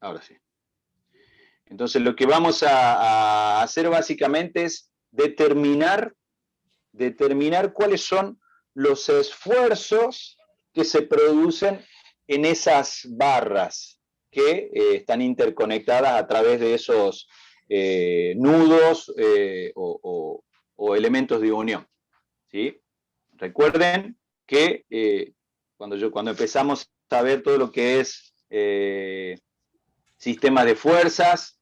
Ahora sí. Entonces lo que vamos a hacer básicamente es determinar cuáles son los esfuerzos que se producen en esas barras que están interconectadas a través de esos nudos o elementos de unión, ¿sí? Recuerden que cuando empezamos a ver todo lo que es sistemas de fuerzas,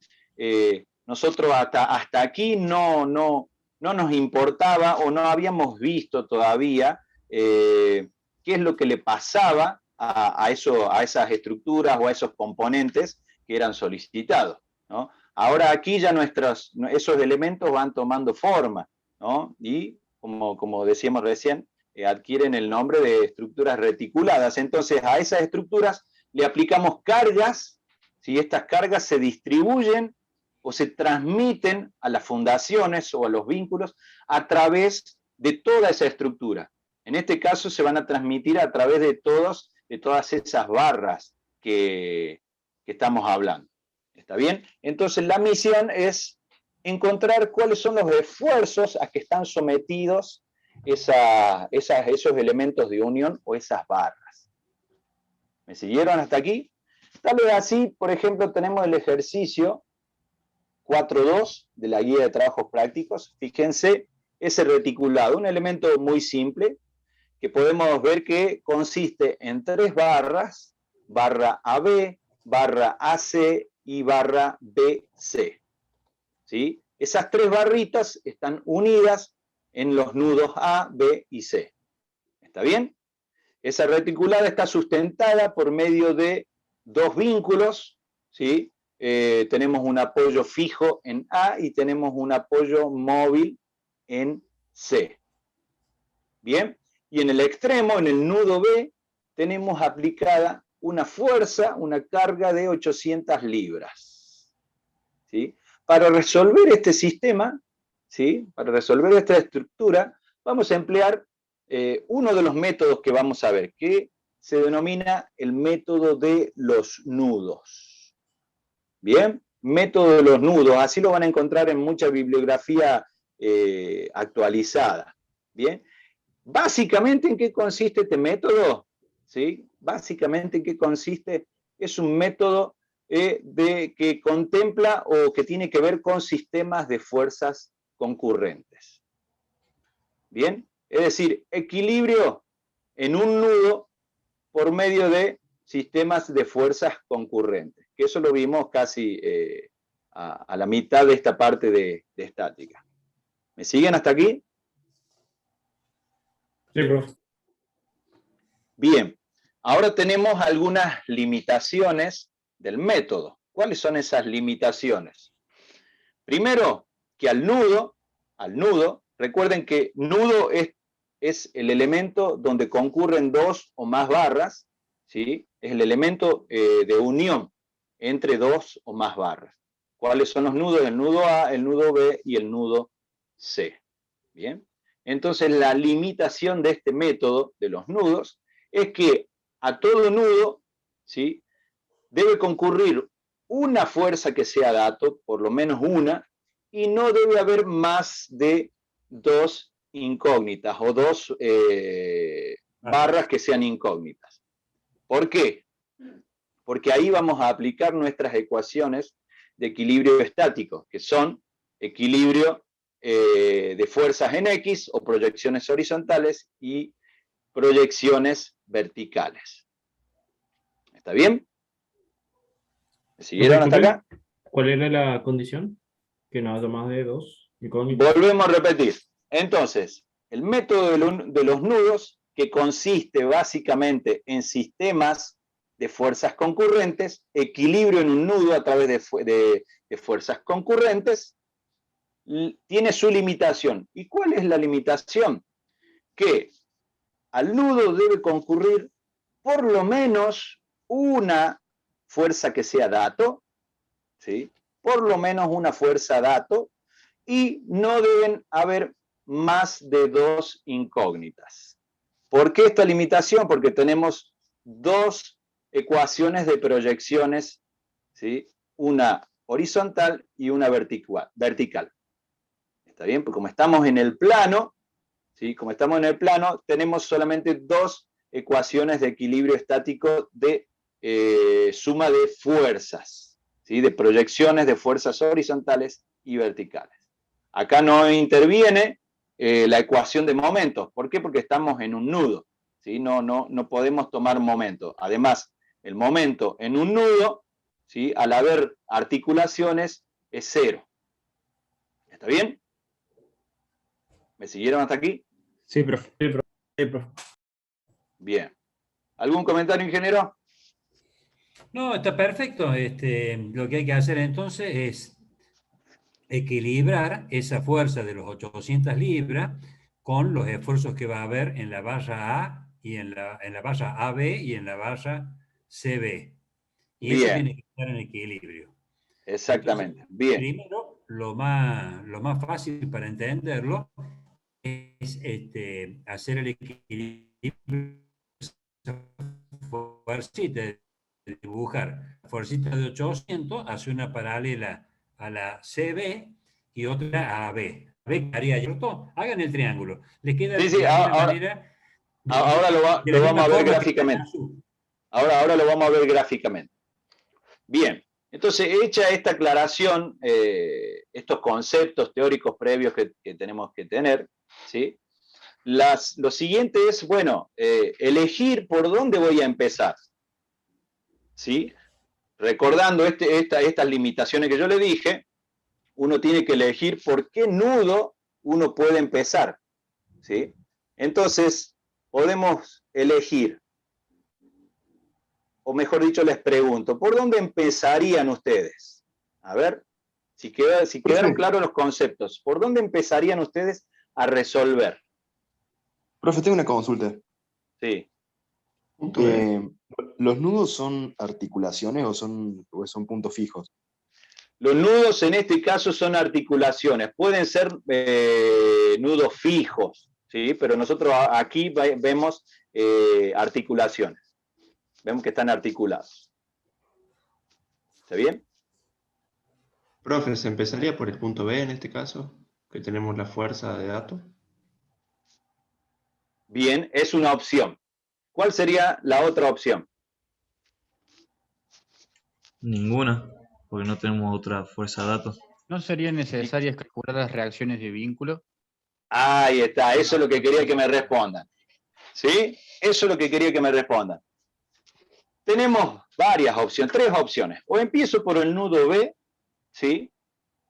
nosotros hasta aquí no nos importaba o no habíamos visto todavía qué es lo que le pasaba a esas estructuras o a esos componentes que eran solicitados, ¿no? Ahora aquí ya esos elementos van tomando forma, ¿no? Y como decíamos recién, adquieren el nombre de estructuras reticuladas. Entonces a esas estructuras le aplicamos cargas. Si estas cargas se distribuyen o se transmiten a las fundaciones o a los vínculos a través de toda esa estructura. En este caso se van a transmitir a través de todas esas barras que estamos hablando. ¿Está bien? Entonces la misión es encontrar cuáles son los esfuerzos a que están sometidos esos elementos de unión o esas barras. ¿Me siguieron hasta aquí? Tal vez así, por ejemplo, tenemos el ejercicio 4.2 de la guía de trabajos prácticos. Fíjense, ese reticulado, un elemento muy simple que podemos ver que consiste en 3 barras, barra AB, barra AC y barra BC. ¿Sí? Esas 3 barritas están unidas en los nudos A, B y C. ¿Está bien? Esa reticulada está sustentada por medio de 2 vínculos, ¿sí? Tenemos un apoyo fijo en A y tenemos un apoyo móvil en C. Bien, y en el extremo, en el nudo B, tenemos aplicada una fuerza, una carga de 800 libras. ¿Sí? Para resolver este sistema, ¿sí? Para resolver esta estructura, vamos a emplear uno de los métodos que vamos a ver, que se denomina el método de los nudos. Bien, método de los nudos, así lo van a encontrar en mucha bibliografía actualizada. Bien, básicamente, ¿en qué consiste este método? ¿Sí? Básicamente, ¿en qué consiste? Es un método que contempla o que tiene que ver con sistemas de fuerzas concurrentes. Bien, es decir, equilibrio en un nudo por medio de sistemas de fuerzas concurrentes, que eso lo vimos casi a la mitad de esta parte de estática. ¿Me siguen hasta aquí? Sí, profe. Bien, ahora tenemos algunas limitaciones del método. ¿Cuáles son esas limitaciones? Primero, que al nudo, recuerden que nudo es el elemento donde concurren 2 o más barras, ¿sí? Es el elemento de unión entre 2 o más barras. ¿Cuáles son los nudos? El nudo A, el nudo B y el nudo C. Bien, entonces la limitación de este método de los nudos es que a todo nudo, ¿sí? Debe concurrir una fuerza que sea dato, por lo menos una, y no debe haber más de 2 incógnitas o 2 barras que sean incógnitas. ¿Por qué? Porque ahí vamos a aplicar nuestras ecuaciones de equilibrio estático, que son equilibrio de fuerzas en X o proyecciones horizontales y proyecciones verticales. ¿Está bien? ¿Me siguieron hasta acá? ¿Cuál era la condición? Que nada más de 2 incógnitas. Volvemos a repetir. Entonces, el método de los nudos, que consiste básicamente en sistemas de fuerzas concurrentes, equilibrio en un nudo a través de fuerzas concurrentes, tiene su limitación. ¿Y cuál es la limitación? Que al nudo debe concurrir por lo menos una fuerza que sea dato, ¿sí? Por lo menos una fuerza dato, y no deben haber más de 2 incógnitas. ¿Por qué esta limitación? Porque tenemos 2 ecuaciones de proyecciones, ¿sí? Una horizontal y una vertical. ¿Está bien? Porque como estamos en el plano, ¿sí? Como estamos en el plano, tenemos solamente dos ecuaciones de equilibrio estático de suma de fuerzas, ¿sí? De proyecciones de fuerzas horizontales y verticales. Acá no interviene la ecuación de momentos. ¿Por qué? Porque estamos en un nudo, ¿sí? No podemos tomar momento. Además, el momento en un nudo, ¿sí? Al haber articulaciones, es cero. ¿Está bien? ¿Me siguieron hasta aquí? Sí, profe. Sí, profe. Bien. ¿Algún comentario, ingeniero? No, está perfecto. Lo que hay que hacer entonces es equilibrar esa fuerza de los 800 libras con los esfuerzos que va a haber en la barra A y en la barra AB y en la barra CB. Y eso Bien, tiene que estar en equilibrio. Entonces, exactamente. Bien, primero, lo más fácil para entenderlo es hacer el equilibrio, fuercita, de dibujar fuercita de 800, hace una paralela a la CB y otra a AB. AB haría ¿cierto? Hagan el triángulo. Les queda sí, sí, de alguna manera, ahora de la lo misma vamos a ver forma que está en gráficamente. azul. Ahora lo vamos a ver gráficamente. Bien, entonces, hecha esta aclaración, estos conceptos teóricos previos que tenemos que tener, ¿sí? Lo siguiente es, bueno, elegir por dónde voy a empezar, ¿sí? Recordando estas limitaciones que yo le dije, uno tiene que elegir por qué nudo uno puede empezar, ¿sí? Entonces, podemos elegir, o mejor dicho, les pregunto, ¿por dónde empezarían ustedes? A ver, si quedaron claros los conceptos, ¿por dónde empezarían ustedes a resolver? Profe, tengo una consulta. Sí. ¿Los nudos son articulaciones o son puntos fijos? Los nudos en este caso son articulaciones, pueden ser nudos fijos, ¿sí? Pero nosotros aquí vemos articulaciones, vemos que están articulados. ¿Está bien? Profe, ¿se empezaría por el punto B en este caso? Que tenemos la fuerza de datos. Bien, es una opción. ¿Cuál sería la otra opción? Ninguna, porque no tenemos otra fuerza de datos. ¿No serían necesarias calcular las reacciones de vínculo? Ahí está, eso es lo que quería que me respondan. ¿Sí? Eso es lo que quería que me respondan. Tenemos varias opciones, tres opciones. O empiezo por el nudo B, ¿sí?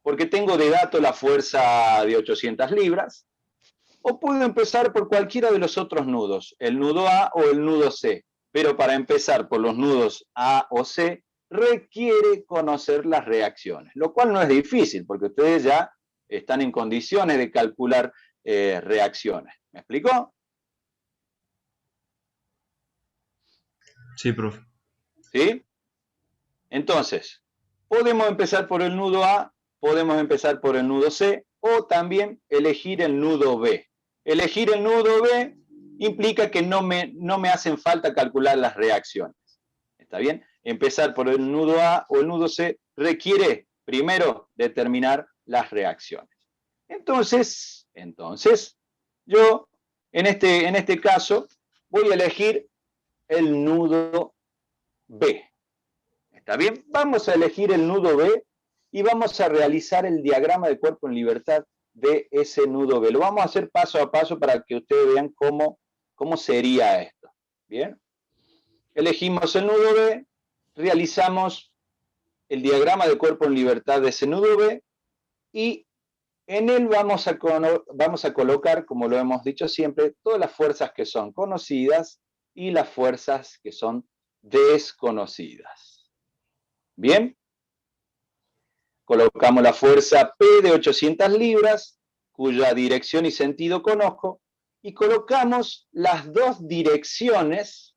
Porque tengo de dato la fuerza de 800 libras. O puedo empezar por cualquiera de los otros nudos, el nudo A o el nudo C. Pero para empezar por los nudos A o C, requiere conocer las reacciones, lo cual no es difícil, porque ustedes ya están en condiciones de calcular reacciones. ¿Me explicó? Sí, profe. ¿Sí? Entonces, podemos empezar por el nudo A, podemos empezar por el nudo C, o también elegir el nudo B. Elegir el nudo B implica que no me hacen falta calcular las reacciones. ¿Está bien? Empezar por el nudo A o el nudo C requiere primero determinar las reacciones. Entonces, yo en este caso voy a elegir el nudo B. ¿Está bien? Vamos a elegir el nudo B y vamos a realizar el diagrama de cuerpo en libertad de ese nudo B. Lo vamos a hacer paso a paso para que ustedes vean cómo sería esto. ¿Bien? Elegimos el nudo B, realizamos el diagrama de cuerpo en libertad de ese nudo B y en él vamos a colocar, como lo hemos dicho siempre, todas las fuerzas que son conocidas y las fuerzas que son desconocidas. ¿Bien? Colocamos la fuerza P de 800 libras, cuya dirección y sentido conozco, y colocamos las dos direcciones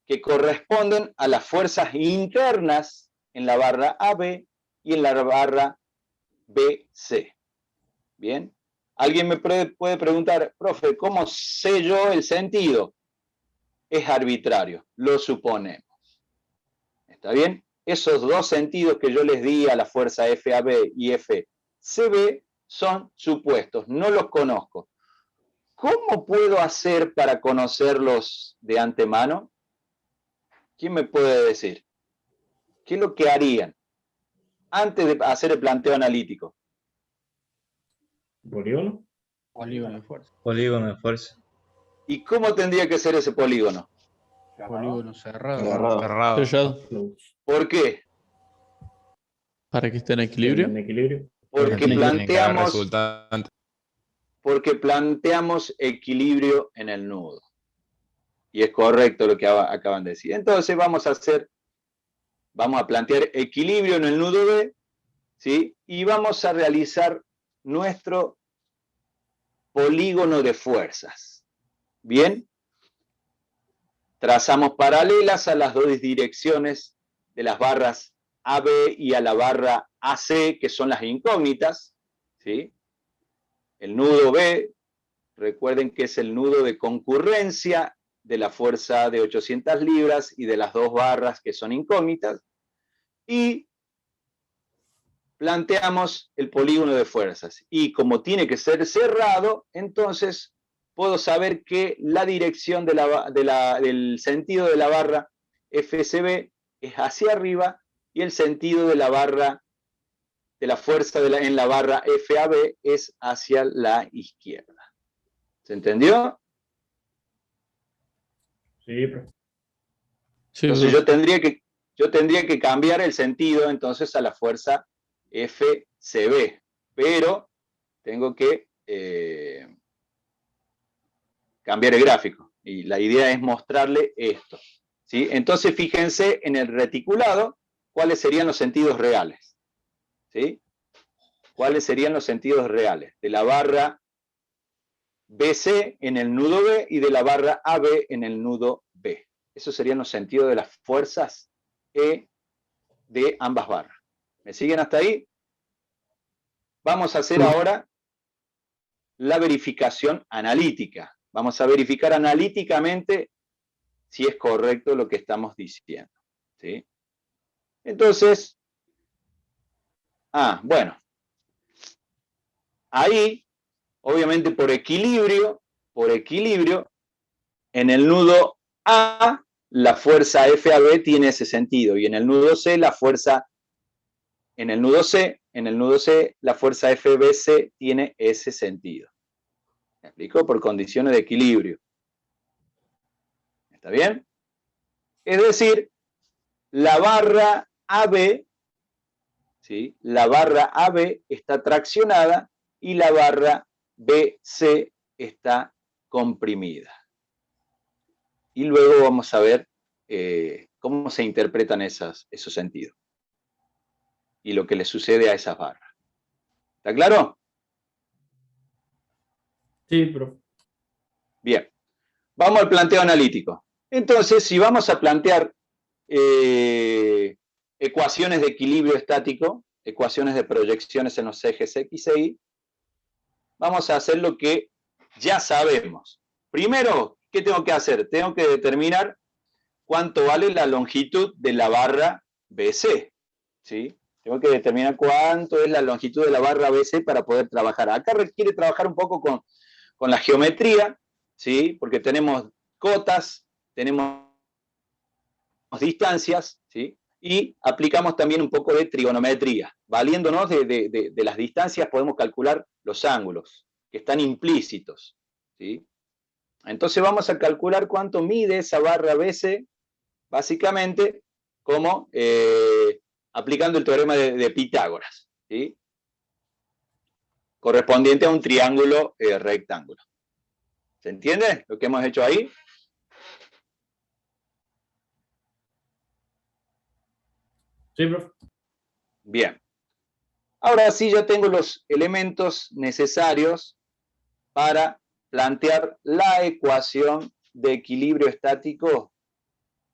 que corresponden a las fuerzas internas en la barra AB y en la barra BC. ¿Bien? Alguien me puede preguntar, profe, ¿cómo sé yo el sentido? Es arbitrario, lo suponemos. ¿Está bien? esos dos sentidos que yo les di a la fuerza FAB y FCB son supuestos, no los conozco. ¿Cómo puedo hacer para conocerlos de antemano? ¿Quién me puede decir? ¿Qué es lo que harían antes de hacer el planteo analítico? ¿Polígono? Polígono de fuerza. Polígono de fuerza. ¿Y cómo tendría que ser ese polígono? Polígono cerrado. Cerrado. Sellado. Close. ¿Por qué? Para que esté en equilibrio. En equilibrio. Porque Tiene que haber planteamos equilibrio en el nudo. Y es correcto lo que acaban de decir. Entonces vamos a plantear equilibrio en el nudo B, ¿sí? Y vamos a realizar nuestro polígono de fuerzas. ¿Bien? Trazamos paralelas a las dos direcciones de las barras AB y a la barra AC, que son las incógnitas, ¿sí? El nudo B, recuerden que es el nudo de concurrencia de la fuerza de 800 libras y de las dos barras que son incógnitas, y planteamos el polígono de fuerzas. Y como tiene que ser cerrado, entonces puedo saber que la dirección del sentido de la barra FCB es hacia arriba y el sentido de la barra de la fuerza en la barra FAB es hacia la izquierda. ¿Se entendió? Sí, profe. Sí, Entonces profe. yo tendría que cambiar el sentido entonces a la fuerza FCB, pero tengo que cambiar el gráfico. Y la idea es mostrarle esto, ¿sí? Entonces fíjense en el reticulado cuáles serían los sentidos reales, ¿sí? ¿Cuáles serían los sentidos reales? De la barra BC en el nudo B y de la barra AB en el nudo B. Esos serían los sentidos de las fuerzas E de ambas barras. ¿Me siguen hasta ahí? Vamos a hacer ahora la verificación analítica. Vamos a verificar analíticamente si es correcto lo que estamos diciendo, ¿sí? Entonces, bueno, ahí, obviamente por equilibrio, en el nudo A, la fuerza FAB tiene ese sentido, y en el nudo C, la fuerza FBC tiene ese sentido. ¿Me explico? Por condiciones de equilibrio. ¿Está bien? Es decir, la barra AB, ¿sí? La barra AB está traccionada y la barra BC está comprimida. Y luego vamos a ver cómo se interpretan esos sentidos y lo que le sucede a esas barras. ¿Está claro? Sí, profe. Bien. Vamos al planteo analítico. Entonces, si vamos a plantear ecuaciones de equilibrio estático, ecuaciones de proyecciones en los ejes X e Y, vamos a hacer lo que ya sabemos. Primero, ¿qué tengo que hacer? Tengo que determinar cuánto vale la longitud de la barra BC, ¿sí? Tengo que determinar cuánto es la longitud de la barra BC para poder trabajar. Acá requiere trabajar un poco con la geometría, ¿sí? Porque tenemos cotas, tenemos distancias, ¿sí? Y aplicamos también un poco de trigonometría. Valiéndonos de las distancias podemos calcular los ángulos, que están implícitos, ¿sí? Entonces vamos a calcular cuánto mide esa barra BC, básicamente como aplicando el teorema de Pitágoras, ¿sí? Correspondiente a un triángulo rectángulo. ¿Se entiende lo que hemos hecho ahí? Sí, profe. Bien. Ahora sí ya tengo los elementos necesarios para plantear la ecuación de equilibrio estático,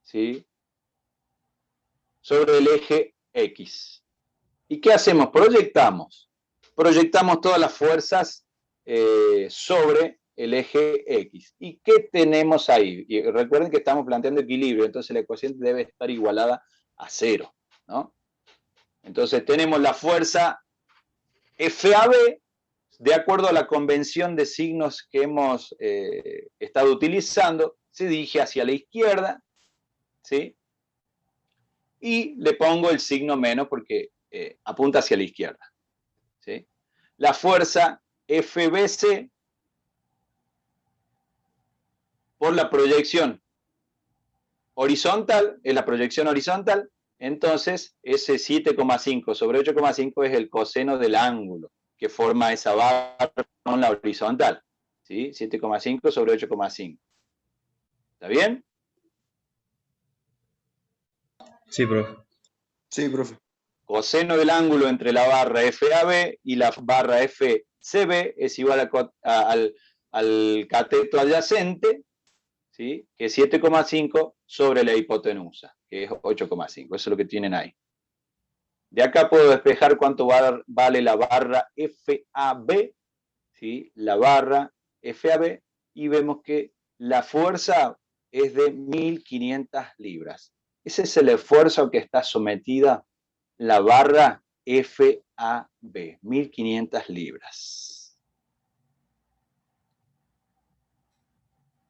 ¿sí? Sobre el eje X. ¿Y qué hacemos? Proyectamos todas las fuerzas sobre el eje X. ¿Y qué tenemos ahí? Y recuerden que estamos planteando equilibrio, entonces la ecuación debe estar igualada a 0. ¿no? Entonces tenemos la fuerza FAB, de acuerdo a la convención de signos que hemos estado utilizando, se dirige hacia la izquierda, ¿sí? Y le pongo el signo menos porque apunta hacia la izquierda, ¿sí? La fuerza FBC por la proyección horizontal, es la proyección horizontal, entonces ese 7,5 sobre 8,5 es el coseno del ángulo que forma esa barra con la horizontal, ¿sí? 7,5 sobre 8,5. ¿Está bien? Sí, profe. Sí, profe. Coseno del ángulo entre la barra FAB y la barra FCB es igual al cateto adyacente, ¿sí? Que es 7,5 sobre la hipotenusa, que es 8,5. Eso es lo que tienen ahí. De acá puedo despejar cuánto vale la barra FAB, ¿sí? La barra FAB, y vemos que la fuerza es de 1.500 libras. Ese es el esfuerzo a que está sometida la barra FAB, 1.500 libras.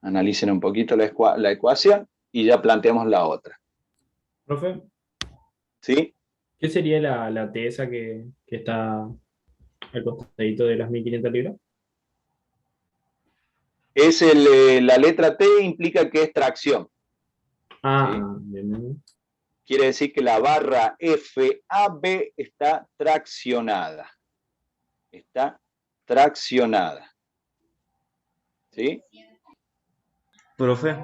Analicen un poquito la ecuación y ya planteamos la otra. Profe, ¿Sí? ¿qué sería la T esa que está al costadito de las 1500 libras? Es la letra T implica que es tracción. Ah, ¿Sí? bien. Quiere decir que la barra FAB está traccionada. Está traccionada. ¿Sí? Profe,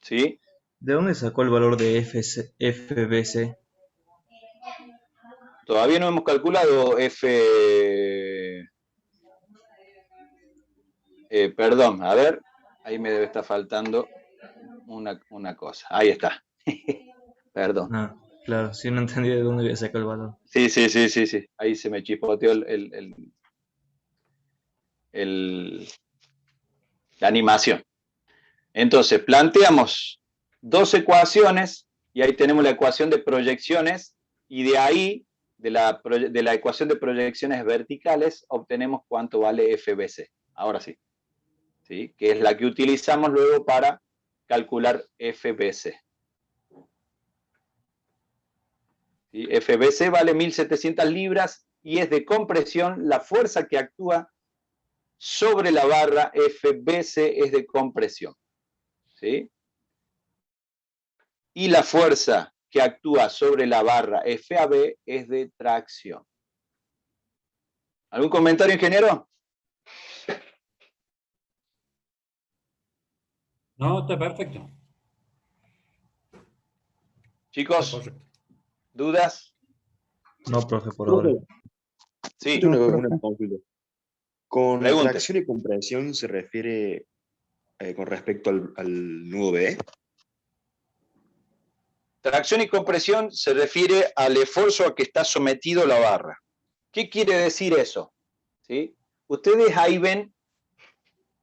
¿Sí? ¿de dónde sacó el valor de FBC? Todavía no hemos calculado perdón, a ver, ahí me debe estar faltando una cosa. Ahí está. Perdón. Ah, claro, sí, no entendí de dónde había sacado el valor. Sí. Ahí se me chispoteó la animación. Entonces, planteamos dos ecuaciones y ahí tenemos la ecuación de proyecciones y de ahí, de la ecuación de proyecciones verticales, obtenemos cuánto vale FBC. Ahora sí. ¿Sí? Que es la que utilizamos luego para calcular FBC. ¿Sí? FBC vale 1.700 libras y es de compresión. La fuerza que actúa sobre la barra FBC es de compresión. ¿Sí? Y la fuerza que actúa sobre la barra FAB es de tracción. ¿Algún comentario, ingeniero? No, está perfecto. Chicos, Está correcto. ¿dudas? No, profe, por ahora. Sí, Una consulta. ¿Con pregunte. tracción y compresión se refiere con respecto al nudo B? Tracción y compresión se refiere al esfuerzo a que está sometido la barra. ¿Qué quiere decir eso? ¿Sí? Ustedes ahí ven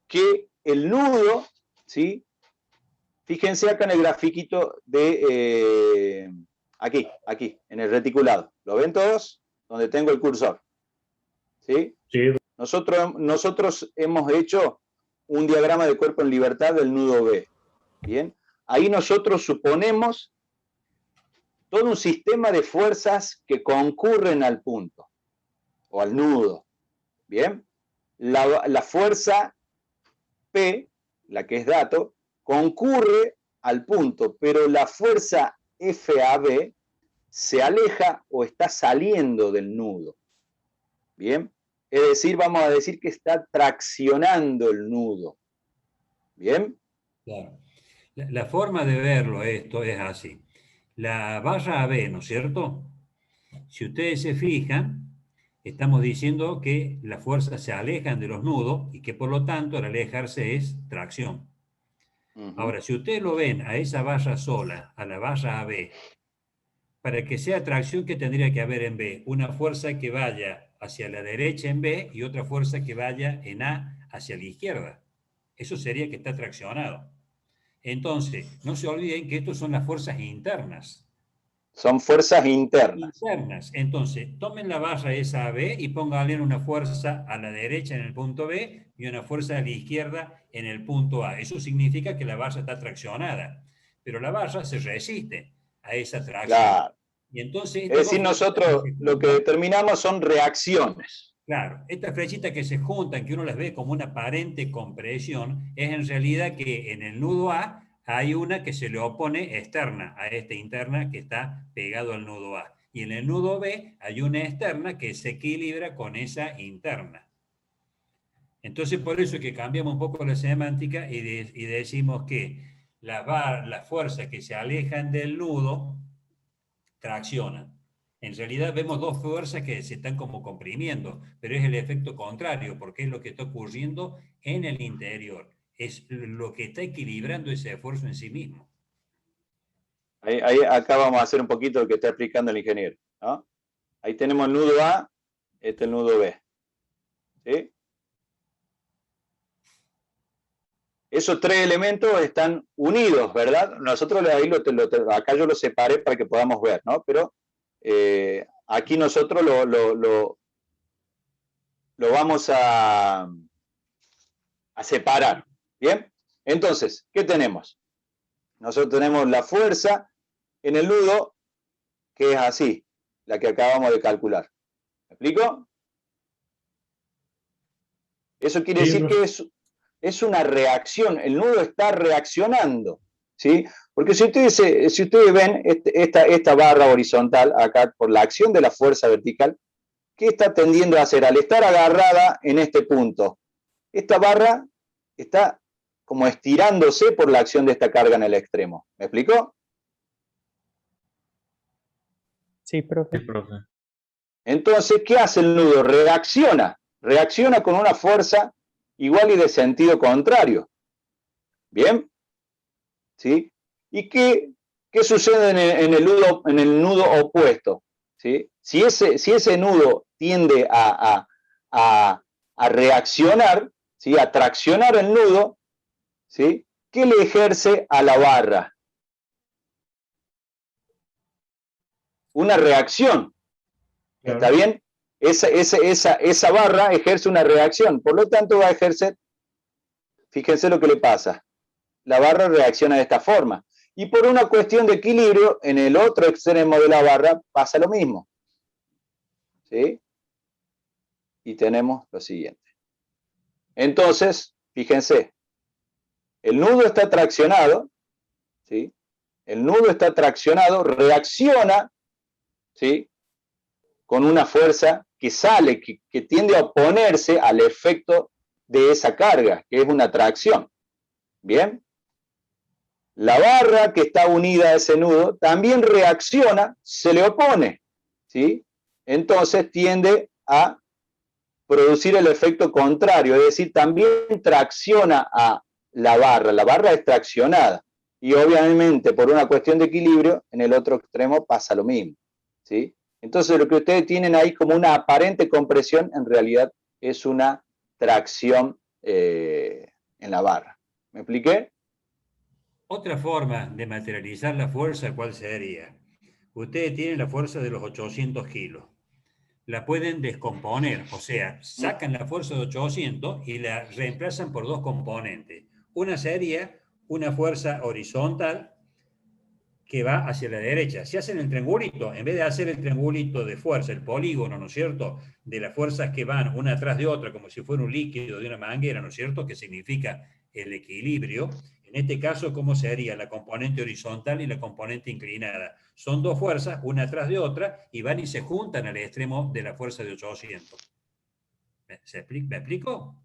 que el nudo, ¿sí? Fíjense acá en el grafiquito de aquí, en el reticulado. ¿Lo ven todos? Donde tengo el cursor. ¿Sí? Sí, Nosotros hemos hecho un diagrama de cuerpo en libertad del nudo B. ¿Bien? Ahí nosotros suponemos todo un sistema de fuerzas que concurren al punto o al nudo. ¿Bien? La fuerza P, la que es dato, concurre al punto, pero la fuerza FAB se aleja o está saliendo del nudo. ¿Bien? Es decir, vamos a decir que está traccionando el nudo. ¿Bien? Claro. La forma de verlo esto es así. La barra AB, ¿no es cierto? Si ustedes se fijan, estamos diciendo que las fuerzas se alejan de los nudos y que por lo tanto al alejarse es tracción. Ahora, si ustedes lo ven a esa barra sola, a la barra AB, para que sea tracción, ¿qué tendría que haber en B? Una fuerza que vaya hacia la derecha en B y otra fuerza que vaya en A hacia la izquierda. Eso sería que está traccionado. Entonces, no se olviden que estas son las fuerzas internas. Son fuerzas internas. Internas. Entonces, tomen la barra esa AB y pónganle una fuerza a la derecha en el punto B y una fuerza a la izquierda en el punto A. Eso significa que la barra está traccionada, pero la barra se resiste a esa tracción. Claro. Y entonces, Es decir, nosotros lo que determinamos son reacciones. claro, estas flechitas que se juntan, que uno las ve como una aparente compresión, es en realidad que en el nudo A hay una que se le opone externa a esta interna que está pegado al nudo A. Y en el nudo B hay una externa que se equilibra con esa interna. Entonces, por eso es que cambiamos un poco la semántica y decimos que las fuerzas que se alejan del nudo traccionan. En realidad vemos dos fuerzas que se están como comprimiendo, pero es el efecto contrario, porque es lo que está ocurriendo en el interior. Es lo que está equilibrando ese esfuerzo en sí mismo. Acá vamos a hacer un poquito lo que está explicando el ingeniero, ¿no? Ahí tenemos el nudo A, este es el nudo B. ¿Sí? Esos tres elementos están unidos, ¿verdad? Nosotros ahí acá yo lo separé para que podamos ver, ¿no? Pero aquí nosotros lo vamos a separar. ¿Bien? Entonces, ¿qué tenemos? Nosotros tenemos la fuerza en el nudo, que es así, la que acabamos de calcular. ¿Me explico? Eso quiere decir que es una reacción, el nudo está reaccionando, ¿sí? Porque si ustedes ven esta barra horizontal, acá, por la acción de la fuerza vertical, ¿qué está tendiendo a hacer? Al estar agarrada en este punto, esta barra está como estirándose por la acción de esta carga en el extremo. ¿Me explico? Sí, profe. Sí, profe. Entonces, ¿qué hace el nudo? Reacciona con una fuerza igual y de sentido contrario. ¿Bien? ¿Sí? ¿Y qué sucede en el nudo opuesto? ¿Sí? Si ese nudo tiende a reaccionar, ¿sí? A traccionar el nudo, ¿sí? ¿Qué le ejerce a la barra? Una reacción. Claro. ¿Está bien? Esa barra ejerce una reacción, por lo tanto va a ejercer, fíjense lo que le pasa, la barra reacciona de esta forma, y por una cuestión de equilibrio, en el otro extremo de la barra pasa lo mismo, ¿sí? Y tenemos lo siguiente. Entonces, fíjense, el nudo está traccionado, ¿sí? El nudo está traccionado, reacciona, ¿sí? Con una fuerza que sale, que tiende a oponerse al efecto de esa carga, que es una tracción. ¿Bien? La barra que está unida a ese nudo también reacciona, se le opone, ¿sí? Entonces tiende a producir el efecto contrario, es decir, también tracciona a la barra es traccionada. Y obviamente por una cuestión de equilibrio, en el otro extremo pasa lo mismo, ¿sí? Entonces lo que ustedes tienen ahí como una aparente compresión, en realidad es una tracción en la barra. ¿Me expliqué? Otra forma de materializar la fuerza, ¿cuál sería? Ustedes tienen la fuerza de los 800 kilos. La pueden descomponer, o sea, sacan la fuerza de 800 y la reemplazan por dos componentes. Una sería una fuerza horizontal que va hacia la derecha. Si hacen el triangulito, en vez de hacer el triangulito de fuerza, el polígono, ¿no es cierto?, de las fuerzas que van una atrás de otra, como si fuera un líquido de una manguera, ¿no es cierto?, que significa el equilibrio. En este caso, ¿cómo sería la componente horizontal y la componente inclinada? Son dos fuerzas, una atrás de otra, y van y se juntan al extremo de la fuerza de 800. ¿Me explico?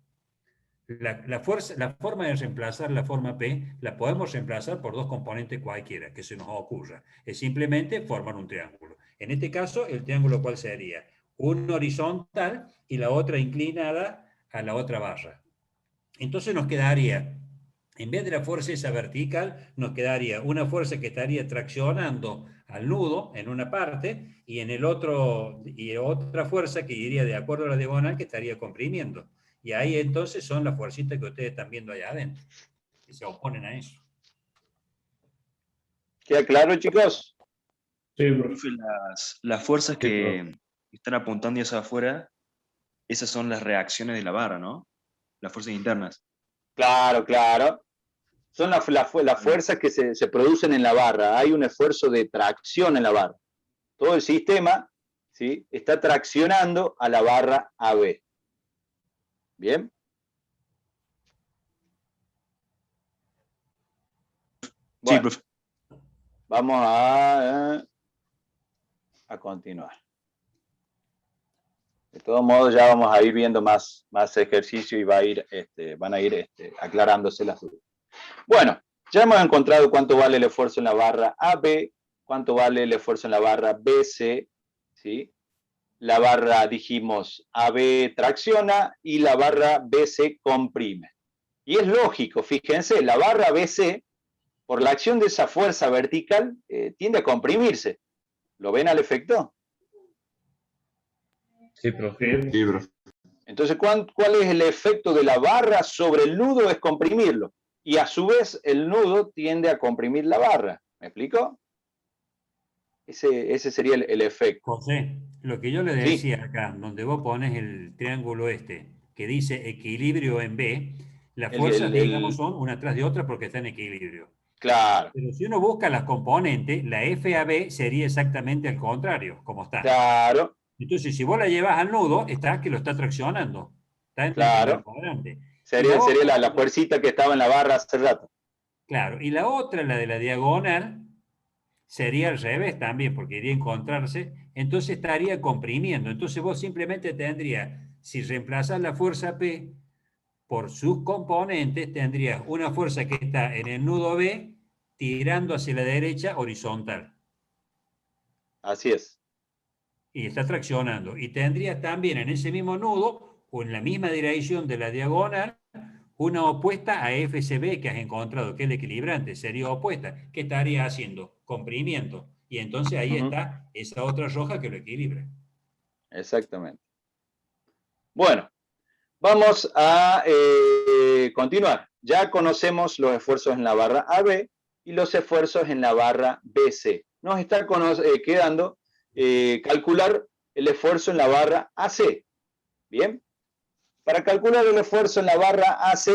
La forma de reemplazar la forma P la podemos reemplazar por dos componentes cualquiera que se nos ocurra. Es simplemente formar un triángulo. En este caso, el triángulo, ¿cuál sería? Una horizontal y la otra inclinada a la otra barra. Entonces nos quedaría, en vez de la fuerza esa vertical, nos quedaría una fuerza que estaría traccionando al nudo en una parte y en el otro, y otra fuerza que iría de acuerdo a la diagonal que estaría comprimiendo. Y ahí entonces son las fuercitas que ustedes están viendo allá adentro, que se oponen a eso. ¿Queda claro, chicos? Sí, profe. Profe, las fuerzas Sí, que están apuntando hacia afuera, esas son las reacciones de la barra, ¿no? Las fuerzas internas. Claro, claro. Son las fuerzas que se producen en la barra. Hay un esfuerzo de tracción en la barra. Todo el sistema, ¿sí?, está traccionando a la barra AB. ¿Bien? Sí, Bueno, profe. vamos a continuar. De todos modos, ya vamos a ir viendo más ejercicio y van a ir aclarándose las dudas. Bueno, ya hemos encontrado cuánto vale el esfuerzo en la barra AB, cuánto vale el esfuerzo en la barra BC, ¿sí? La barra, dijimos, AB tracciona y la barra BC comprime. Y es lógico, fíjense, la barra BC, por la acción de esa fuerza vertical, tiende a comprimirse. ¿Lo ven al efecto? Sí, profe. Sí, profe. Entonces, ¿cuál es el efecto de la barra sobre el nudo? Es comprimirlo. Y a su vez, el nudo tiende a comprimir la barra. ¿Me explico? Ese sería el efecto. José, lo que yo le Sí, decía acá, donde vos pones el triángulo este, que dice equilibrio en B, las fuerzas, digamos, son una tras de otra porque está en equilibrio. claro, Pero si uno busca las componentes, la FAB sería exactamente al contrario, como está. claro, Entonces, si vos la llevas al nudo, está que lo está traccionando. Está en el primer claro. cuadrante. Y la Sería otra, la fuercita que estaba en la barra hace rato. claro, y la otra, la de la diagonal, sería al revés también, porque iría a encontrarse, entonces estaría comprimiendo. Entonces vos simplemente tendrías, si reemplazas la fuerza P por sus componentes, tendrías una fuerza que está en el nudo B tirando hacia la derecha horizontal. Así es. Y está traccionando. Y tendrías también en ese mismo nudo, o en la misma dirección de la diagonal, una opuesta a FCB que has encontrado, que es el equilibrante, sería opuesta. ¿Qué estaría haciendo? Comprimiendo. Y entonces ahí está esa otra roja que lo equilibra. Exactamente. Bueno, vamos a continuar. Ya conocemos los esfuerzos en la barra AB y los esfuerzos en la barra BC. Nos está quedando calcular el esfuerzo en la barra AC. Bien. Para calcular el esfuerzo en la barra AC,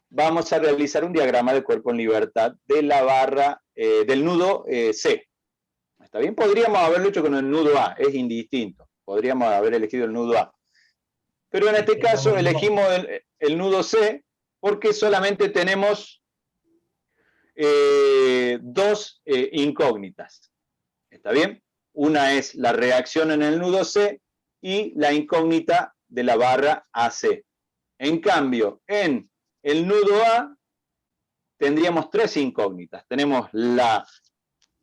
vamos a realizar un diagrama de cuerpo en libertad de la barra del nudo C. ¿Está bien? Podríamos haberlo hecho con el nudo A, es indistinto. Podríamos haber elegido el nudo A. Pero en este caso elegimos el nudo C porque solamente tenemos dos incógnitas. ¿Está bien? Una es la reacción en el nudo C y la incógnita de la barra AC. En cambio, en el nudo A tendríamos tres incógnitas. Tenemos la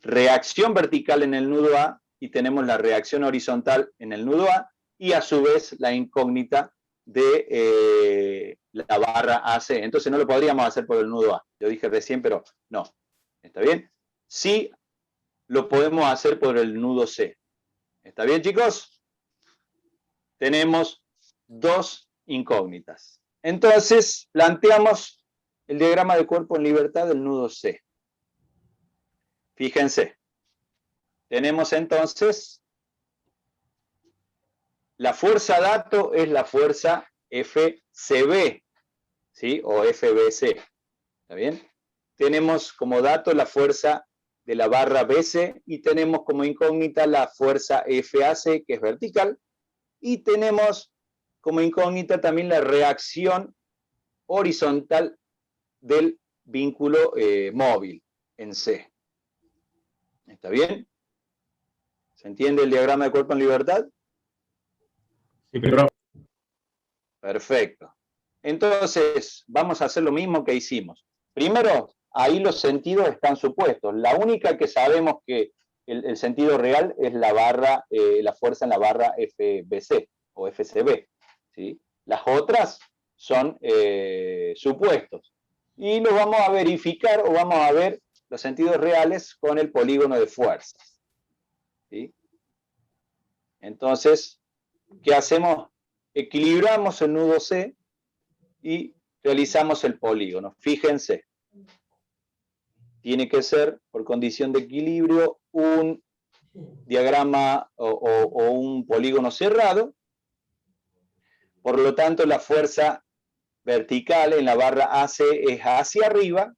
reacción vertical en el nudo A y tenemos la reacción horizontal en el nudo A y a su vez la incógnita de la barra AC. Entonces no lo podríamos hacer por el nudo A. Yo dije recién, pero no. ¿Está bien? Sí lo podemos hacer por el nudo C. ¿Está bien, chicos? Tenemos dos incógnitas. Entonces planteamos el diagrama de cuerpo en libertad del nudo C. Fíjense, tenemos entonces la fuerza dato es la fuerza FCB, ¿sí? O FBC, ¿está bien? Tenemos como dato la fuerza de la barra BC y tenemos como incógnita la fuerza FAC, que es vertical, y tenemos como incógnita también la reacción horizontal del vínculo móvil en C. ¿Está bien? ¿Se entiende el diagrama de cuerpo en libertad? Sí, profe. Perfecto. Entonces, vamos a hacer lo mismo que hicimos. Primero, ahí los sentidos están supuestos. La única que sabemos que el sentido real es la barra, la fuerza en la barra FBC o FCB, ¿sí? Las otras son supuestos. Y los vamos a verificar o vamos a ver los sentidos reales con el polígono de fuerzas, ¿sí? Entonces, ¿qué hacemos? Equilibramos el nudo C y realizamos el polígono. Fíjense, tiene que ser, por condición de equilibrio, un diagrama o un polígono cerrado. Por lo tanto, la fuerza vertical en la barra AC es hacia arriba,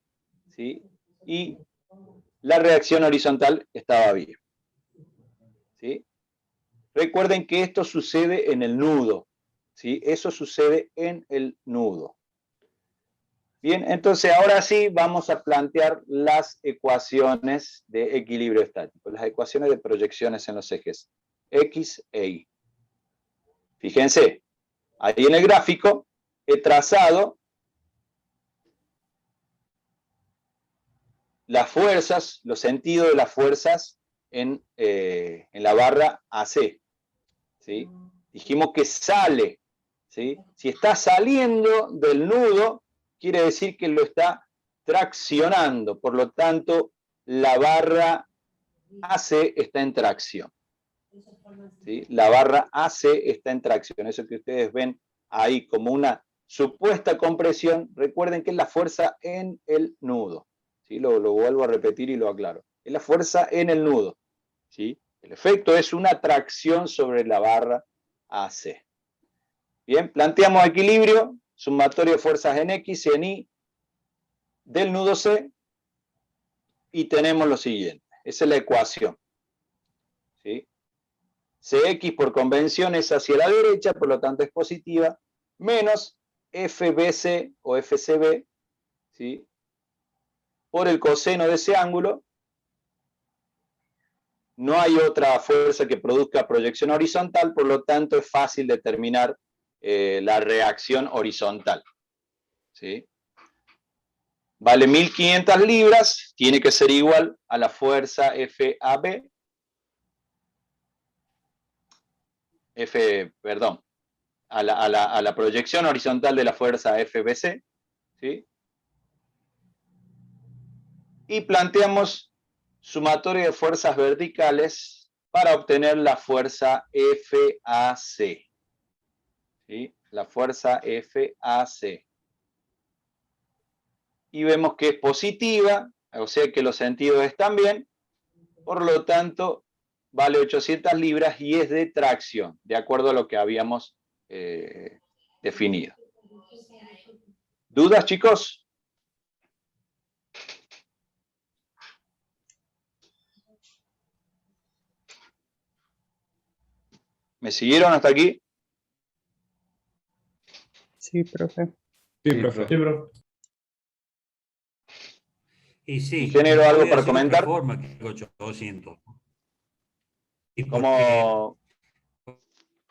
¿sí? Y la reacción horizontal estaba bien, ¿sí? Recuerden que esto sucede en el nudo, ¿sí? Eso sucede en el nudo. Bien, entonces ahora sí vamos a plantear las ecuaciones de equilibrio estático, las ecuaciones de proyecciones en los ejes X e Y. Fíjense, ahí en el gráfico he trazado las fuerzas, los sentidos de las fuerzas en la barra AC, ¿sí? Dijimos que sale, ¿sí? Si está saliendo del nudo, quiere decir que lo está traccionando, por lo tanto, la barra AC está en tracción, ¿sí? La barra AC está en tracción, eso que ustedes ven ahí como una supuesta compresión, recuerden que es la fuerza en el nudo, ¿sí? Lo vuelvo a repetir y lo aclaro, es la fuerza en el nudo, ¿sí? El efecto es una tracción sobre la barra AC. Bien, planteamos equilibrio, sumatorio de fuerzas en X y en Y del nudo C, y tenemos lo siguiente, esa es la ecuación, ¿sí? Cx por convención es hacia la derecha, por lo tanto es positiva, menos FBC o FCB, ¿sí? Por el coseno de ese ángulo. No hay otra fuerza que produzca proyección horizontal, por lo tanto es fácil determinar la reacción horizontal, ¿sí? Vale 1500 libras, tiene que ser igual a la fuerza FAB, perdón, a la proyección horizontal de la fuerza FBC, ¿sí? Y planteamos sumatorio de fuerzas verticales para obtener la fuerza FAC, ¿sí? La fuerza FAC. Y vemos que es positiva, o sea que los sentidos están bien, por lo tanto vale 800 libras y es de tracción, de acuerdo a lo que habíamos definido. ¿Dudas, chicos? ¿Me siguieron hasta aquí? Sí, profe. Sí, Sí, profe. profe. Sí, profe. Y sí, Ingeniero, no ¿algo podía para ser otra comentar? forma que 800. ¿Y Como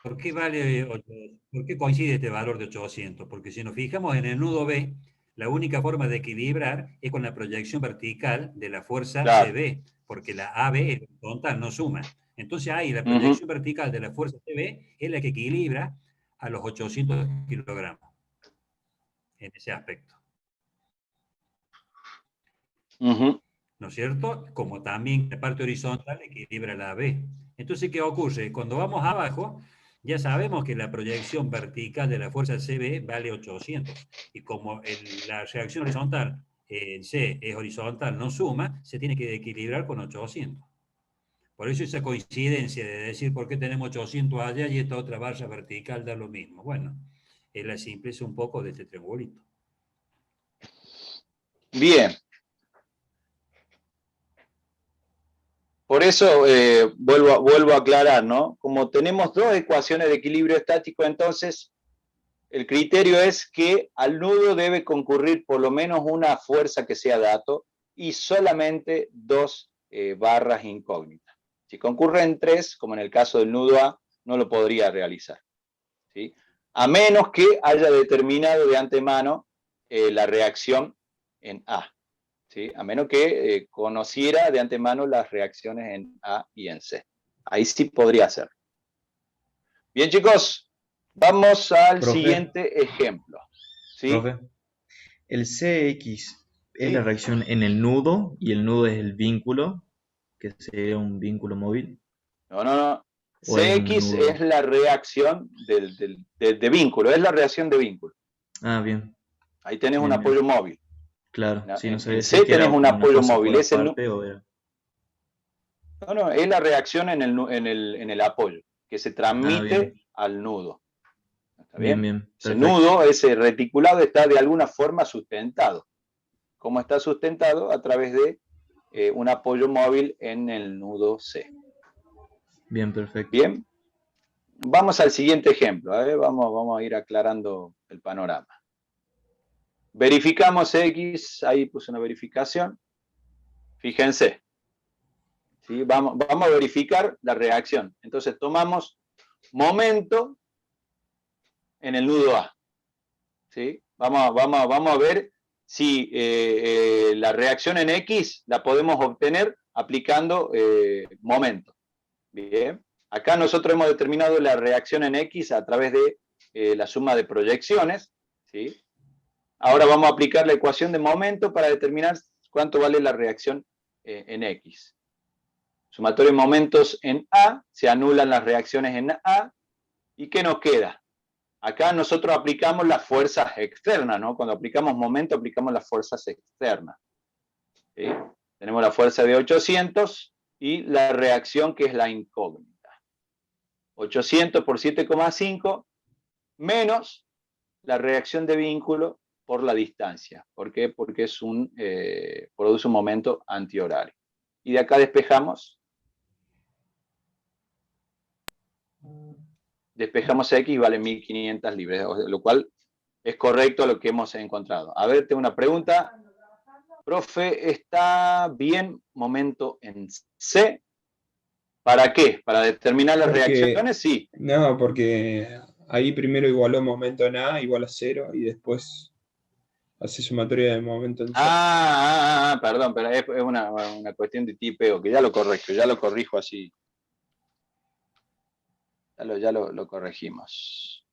por qué vale, por qué coincide este valor de 800? Porque si nos fijamos en el nudo B, la única forma de equilibrar es con la proyección vertical de la fuerza claro. CB, porque la AB horizontal no suma. Entonces ahí la Ujú. proyección vertical de la fuerza CB es la que equilibra a los 800 kilogramos en ese aspecto. Ujú. ¿No es cierto? Como también la parte horizontal equilibra la AB. Entonces, ¿qué ocurre? Cuando vamos abajo, ya sabemos que la proyección vertical de la fuerza CB vale 800. Y como la reacción horizontal en C es horizontal, no suma, se tiene que equilibrar con 800. Por eso esa coincidencia de decir por qué tenemos 800 allá y esta otra barra vertical da lo mismo. Bueno, es la simpleza un poco de este triangulito. Bien. Por eso vuelvo a aclarar, ¿no? Como tenemos dos ecuaciones de equilibrio estático, entonces el criterio es que al nudo debe concurrir por lo menos una fuerza que sea dato y solamente dos barras incógnitas. Si concurren tres, como en el caso del nudo A, no lo podría realizar, ¿sí? A menos que haya determinado de antemano la reacción en A, ¿sí? A menos que conociera de antemano las reacciones en A y en C. Ahí sí podría hacer. Bien, chicos, vamos al Profe. siguiente ejemplo, ¿sí? Profe, el CX es la Sí. reacción en el nudo y el nudo es el vínculo, que sería un vínculo móvil. No. ¿O es un CX nudo? es la reacción de vínculo, es la reacción de vínculo. Ah, bien. Ahí tenés un Bien, bien. apoyo móvil. Claro, ¿No? sí, no En sabía si C es que era tenés un como una apoyo fuerza móvil. por aparte o era... No, es la reacción en el apoyo, que se transmite bien. al nudo. ¿Está Bien, bien? bien. Ese Perfecto. nudo, ese reticulado, está de alguna forma sustentado. ¿Cómo está sustentado? A través de un apoyo móvil en el nudo C. Bien, perfecto. Bien. Vamos al siguiente ejemplo. Vamos a ir aclarando el panorama. Verificamos X, ahí puse una verificación. Fíjense. ¿Sí? Vamos a verificar la reacción. Entonces tomamos momento en el nudo A. ¿Sí? Vamos a ver si la reacción en X la podemos obtener aplicando momento. Bien. Acá nosotros hemos determinado la reacción en X a través de la suma de proyecciones. ¿Sí? Ahora vamos a aplicar la ecuación de momento para determinar cuánto vale la reacción en X. Sumatorio de momentos en A, se anulan las reacciones en A, ¿y qué nos queda? Acá nosotros aplicamos las fuerzas externas, ¿no? Cuando aplicamos momento, aplicamos las fuerzas externas. ¿Sí? Tenemos la fuerza de 800 y la reacción que es la incógnita. 800 por 7,5 menos la reacción de vínculo por la distancia. ¿Por qué? Porque produce un momento antihorario. Y de acá despejamos X vale 1500 libres, lo cual es correcto a lo que hemos encontrado. A ver, tengo una pregunta. Profe, ¿está bien momento en C? ¿Para qué? ¿Para determinar las reacciones? Sí. No, porque ahí primero igualó momento en A igual a 0 y después hace sumatoria de momento en C. Perdón, pero es una cuestión de tipeo, que ya lo corrijo así. Ya lo corregimos.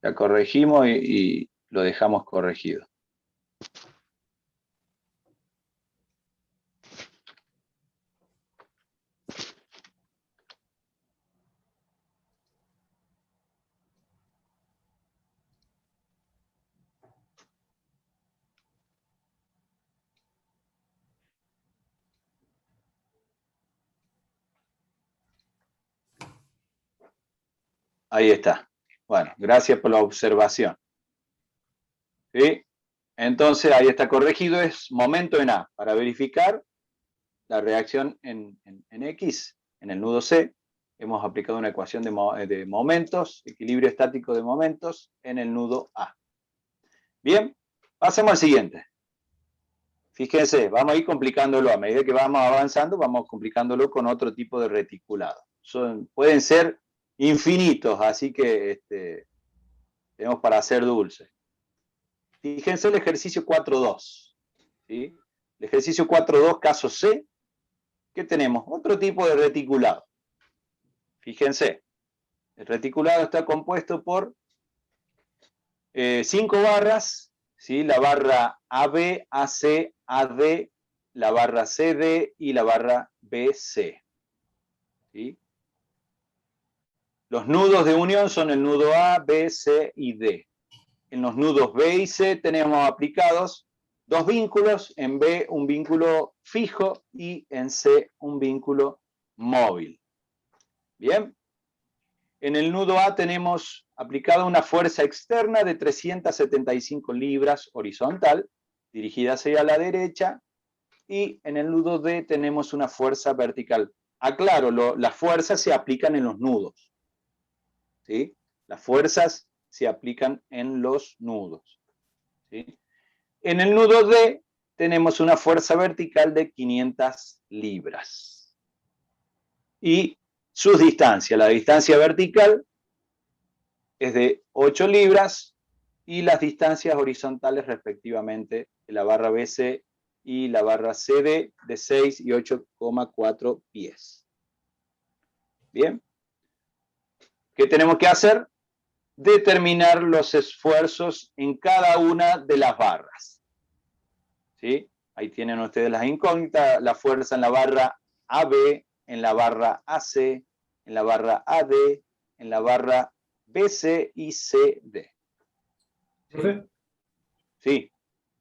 Ya corregimos y lo dejamos corregido. Ahí está. Bueno, gracias por la observación. ¿Sí? Entonces, ahí está corregido, es momento en A, para verificar la reacción en X, en el nudo C. Hemos aplicado una ecuación de momentos, equilibrio estático de momentos, en el nudo A. Bien, pasemos al siguiente. Fíjense, vamos a ir complicándolo. A medida que vamos avanzando, vamos complicándolo con otro tipo de reticulado. Pueden ser infinitos, así que tenemos para hacer dulce. Fíjense el ejercicio 4.2. ¿Sí? El ejercicio 4.2, caso C, ¿qué tenemos? Otro tipo de reticulado. Fíjense, el reticulado está compuesto por 5 barras, ¿sí? La barra AB, AC, AD, la barra CD y la barra BC. ¿Sí? Los nudos de unión son el nudo A, B, C y D. En los nudos B y C tenemos aplicados dos vínculos, en B un vínculo fijo y en C un vínculo móvil. Bien. En el nudo A tenemos aplicada una fuerza externa de 375 libras horizontal, dirigida hacia la derecha, y en el nudo D tenemos una fuerza vertical. Aclaro, las fuerzas se aplican en los nudos. ¿Sí? Las fuerzas se aplican en los nudos. ¿Sí? En el nudo D tenemos una fuerza vertical de 500 libras. Y sus distancias, la distancia vertical es de 8 libras y las distancias horizontales respectivamente de la barra BC y la barra CD de 6 y 8,4 pies. Bien. ¿Qué tenemos que hacer? Determinar los esfuerzos en cada una de las barras. ¿Sí? Ahí tienen ustedes las incógnitas, la fuerza en la barra AB, en la barra AC, en la barra AD, en la barra BC y CD. ¿Profe? Sí,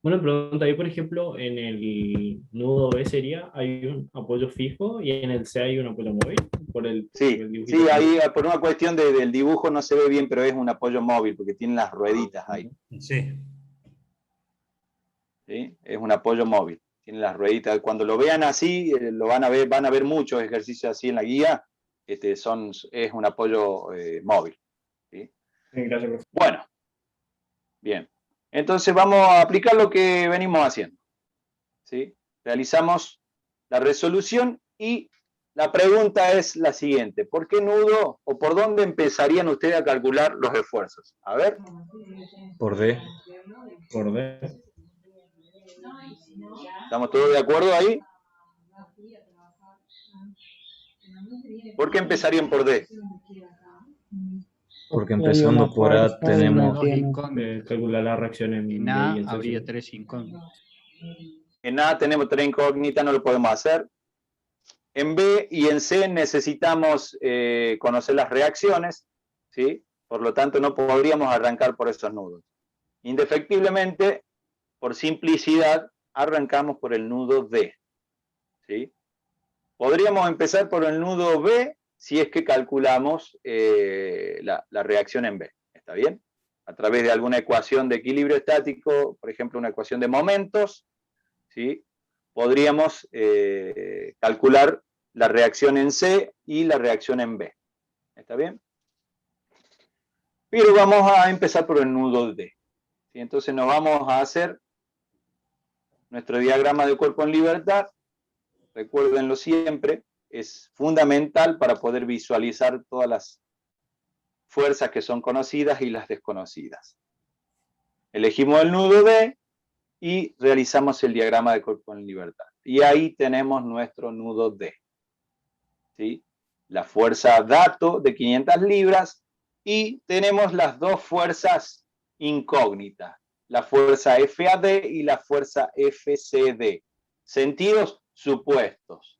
Una pregunta, ahí por ejemplo, en el nudo B sería, hay un apoyo fijo y en el C hay un apoyo móvil, por el sí, dibujito sí, que- ahí por una cuestión del dibujo no se ve bien, pero es un apoyo móvil, porque tiene las rueditas ahí. Sí. ¿Sí? Es un apoyo móvil, tiene las rueditas. Cuando lo vean así, lo van a ver muchos ejercicios así en la guía, es un apoyo móvil. ¿Sí? Sí, gracias, profe. Bueno, bien. Entonces vamos a aplicar lo que venimos haciendo. ¿Sí? Realizamos la resolución y la pregunta es la siguiente. ¿Por qué nudo o por dónde empezarían ustedes a calcular los esfuerzos? A ver. Por D. Por D. ¿Estamos todos de acuerdo ahí? ¿Por qué empezarían por D? Porque hay empezando una por A fuerza, tenemos Dos tiene- incógnitas. Calcular la reacción en En B A y en C. habría sí. 3 incógnitas. En A tenemos 3 incógnitas, no lo podemos hacer. En B y en C necesitamos conocer las reacciones, ¿sí? Por lo tanto, no podríamos arrancar por esos nudos. Indefectiblemente, por simplicidad, arrancamos por el nudo D, ¿sí? Podríamos empezar por el nudo B si es que calculamos la reacción en B, ¿está bien? A través de alguna ecuación de equilibrio estático, por ejemplo, una ecuación de momentos, ¿sí? Podríamos calcular la reacción en C y la reacción en B. ¿Está bien? Pero vamos a empezar por el nudo D. ¿Sí? Entonces nos vamos a hacer nuestro diagrama de cuerpo en libertad. Recuérdenlo siempre, es fundamental para poder visualizar todas las fuerzas que son conocidas y las desconocidas. Elegimos el nudo D y realizamos el diagrama de cuerpo en libertad. Y ahí tenemos nuestro nudo D. ¿Sí? La fuerza dato de 500 libras y tenemos las dos fuerzas incógnitas, la fuerza FAD y la fuerza FCD. Sentidos supuestos.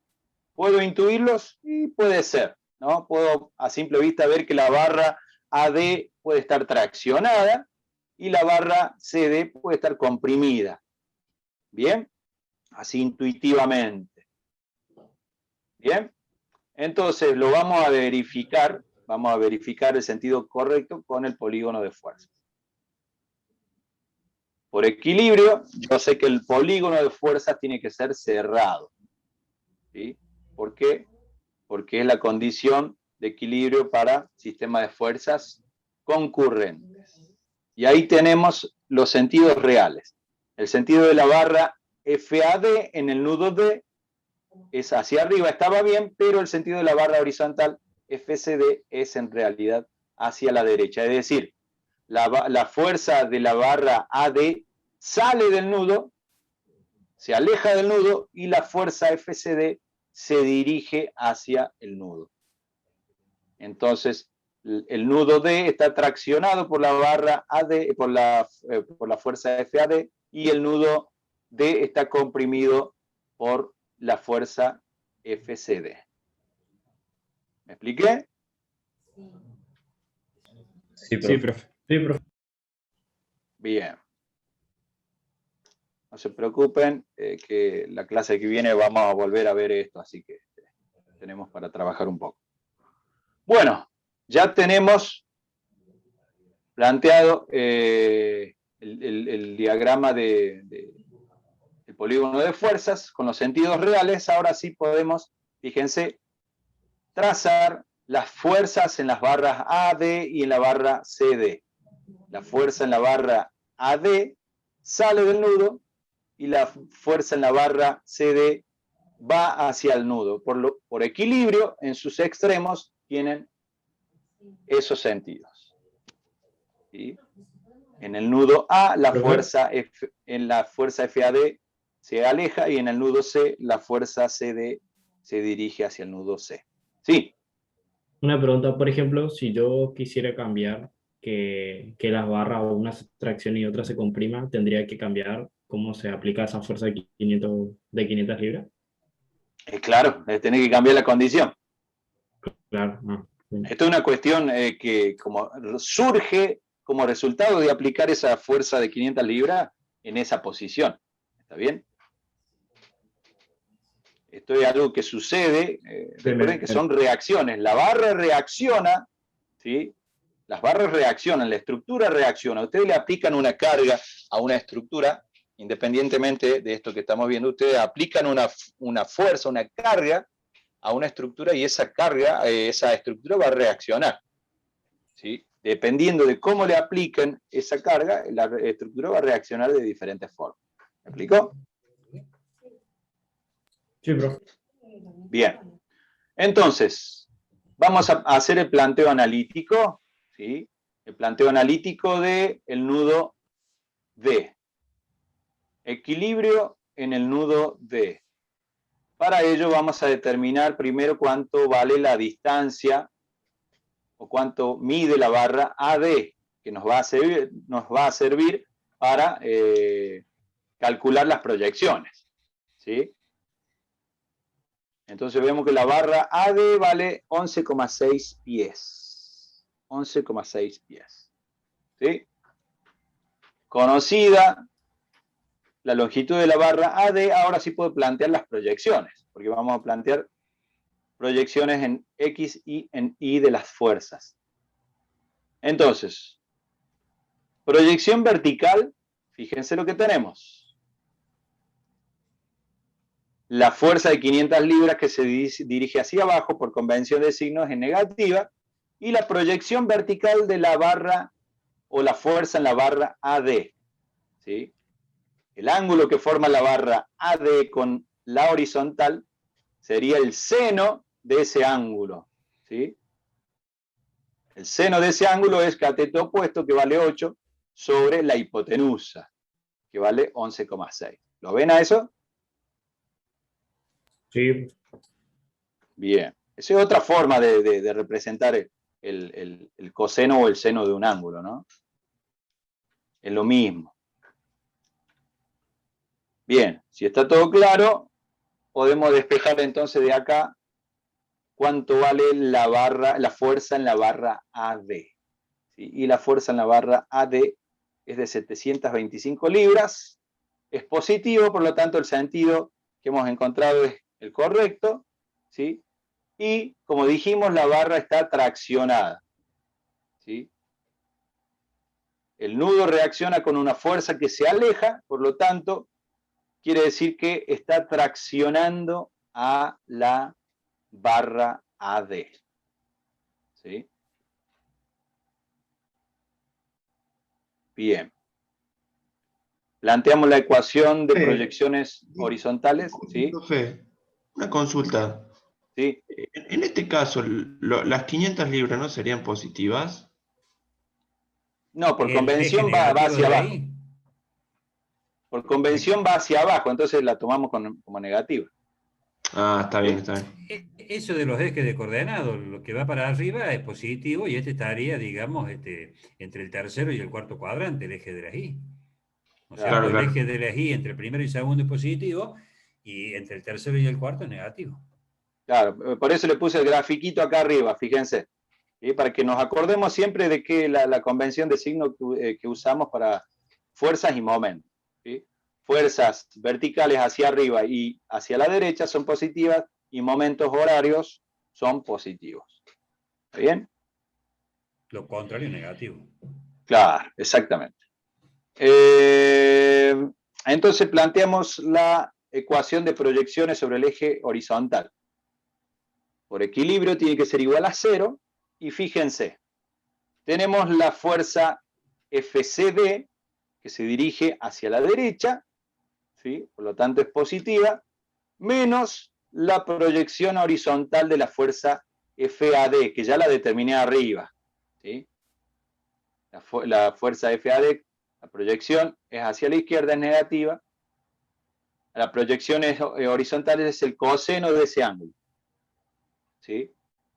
¿Puedo intuirlos? Y puede ser, ¿no? Puedo a simple vista ver que la barra AD puede estar traccionada y la barra CD puede estar comprimida. ¿Bien? Así intuitivamente. ¿Bien? Entonces lo vamos a verificar el sentido correcto con el polígono de fuerzas. Por equilibrio, yo sé que el polígono de fuerzas tiene que ser cerrado. ¿Sí? ¿Por qué? Porque es la condición de equilibrio para sistemas de fuerzas concurrentes. Y ahí tenemos los sentidos reales. El sentido de la barra FAD en el nudo D es hacia arriba, estaba bien, pero el sentido de la barra horizontal FCD es en realidad hacia la derecha. Es decir, la fuerza de la barra AD sale del nudo, se aleja del nudo y la fuerza FCD se dirige hacia el nudo. Entonces, el nudo D está traccionado por la barra AD, por la fuerza FAD y el nudo D está comprimido por la fuerza FCD. ¿Me expliqué? Sí, Sí, profe. profe. Sí, profe. Bien. No se preocupen, que la clase que viene vamos a volver a ver esto, así que tenemos para trabajar un poco. Bueno, ya tenemos planteado el diagrama del polígono de fuerzas con los sentidos reales. Ahora sí podemos, fíjense, trazar las fuerzas en las barras AD y en la barra CD. La fuerza en la barra AD sale del nudo y la fuerza en la barra CD va hacia el nudo. Por equilibrio, en sus extremos tienen esos sentidos. ¿Sí? En el nudo A, en la fuerza FAD se aleja y en el nudo C, la fuerza CD se dirige hacia el nudo C. Sí. Una pregunta, por ejemplo, si yo quisiera cambiar que las barras o una se traccione y otra se comprima, tendría que cambiar cómo se aplica esa fuerza de 500 libras. Claro, tiene que cambiar la condición. Claro. Bien. Esto es una cuestión que como surge como resultado de aplicar esa fuerza de 500 libras, en esa posición. ¿Está bien? Esto es algo que sucede, recuerden que son reacciones. La barra reacciona, ¿sí? Las barras reaccionan, la estructura reacciona. Ustedes le aplican una carga a una estructura, independientemente de esto que estamos viendo, ustedes aplican una fuerza, una carga a una estructura y esa carga, esa estructura va a reaccionar, ¿sí? Dependiendo de cómo le apliquen esa carga, la estructura va a reaccionar de diferentes formas. ¿Me explicó? Sí, profe. Bien. Entonces, vamos a hacer el planteo analítico, ¿sí? El planteo analítico del nudo D. Equilibrio en el nudo D. Para ello vamos a determinar primero cuánto vale la distancia o cuánto mide la barra AD, que nos va a servir para calcular las proyecciones, ¿sí? Entonces vemos que la barra AD vale 11,6 pies. 11,6 pies. ¿Sí? Conocida la longitud de la barra AD, ahora sí puedo plantear las proyecciones, porque vamos a plantear proyecciones en X y en Y de las fuerzas. Entonces, proyección vertical, fíjense lo que tenemos. La fuerza de 500 libras que se dirige hacia abajo por convención de signos es negativa, y la proyección vertical de la barra o la fuerza en la barra AD, ¿sí? El ángulo que forma la barra AD con la horizontal sería el seno de ese ángulo, ¿sí? El seno de ese ángulo es cateto opuesto, que vale 8, sobre la hipotenusa, que vale 11,6. ¿Lo ven a eso? Sí. Bien. Esa es otra forma de representar el coseno o el seno de un ángulo, ¿no? Es lo mismo. Bien, si está todo claro, podemos despejar entonces de acá cuánto vale la fuerza en la barra AD. ¿Sí? Y la fuerza en la barra AD es de 725 libras. Es positivo, por lo tanto el sentido que hemos encontrado es el correcto, ¿sí? Y como dijimos, la barra está traccionada, ¿sí? El nudo reacciona con una fuerza que se aleja, por lo tanto, quiere decir que está traccionando a la barra AD, ¿sí? Bien. Planteamos la ecuación de proyecciones horizontales, ¿sí? Profe, una consulta. ¿Sí? En este caso, las 500 libras no serían positivas. No, por ¿El eje convención va negativo hacia de abajo. ahí? Por convención va hacia abajo, entonces la tomamos como negativa. Ah, está bien, ¿Sí? está bien. Eso de los ejes de coordenados, lo que va para arriba es positivo y este estaría, digamos, entre el tercero y el cuarto cuadrante, el eje de la Y. ¿No es Claro, cierto? claro. El eje de la Y entre el primero y segundo es positivo y entre el tercero y el cuarto es negativo. Claro, por eso le puse el grafiquito acá arriba, fíjense. ¿Sí? Para que nos acordemos siempre de que la convención de signo que usamos para fuerzas y momentos. ¿Sí? Fuerzas verticales hacia arriba y hacia la derecha son positivas y momentos horarios son positivos. ¿Está bien? Lo contrario es negativo. Claro, exactamente. Entonces planteamos la ecuación de proyecciones sobre el eje horizontal. Por equilibrio tiene que ser igual a 0 y fíjense, tenemos la fuerza FCD que se dirige hacia la derecha, ¿sí? Por lo tanto es positiva, menos la proyección horizontal de la fuerza FAD, que ya la determiné arriba, ¿sí? La fuerza FAD, la proyección es hacia la izquierda, es negativa. La proyección horizontal es el coseno de ese ángulo, ¿sí?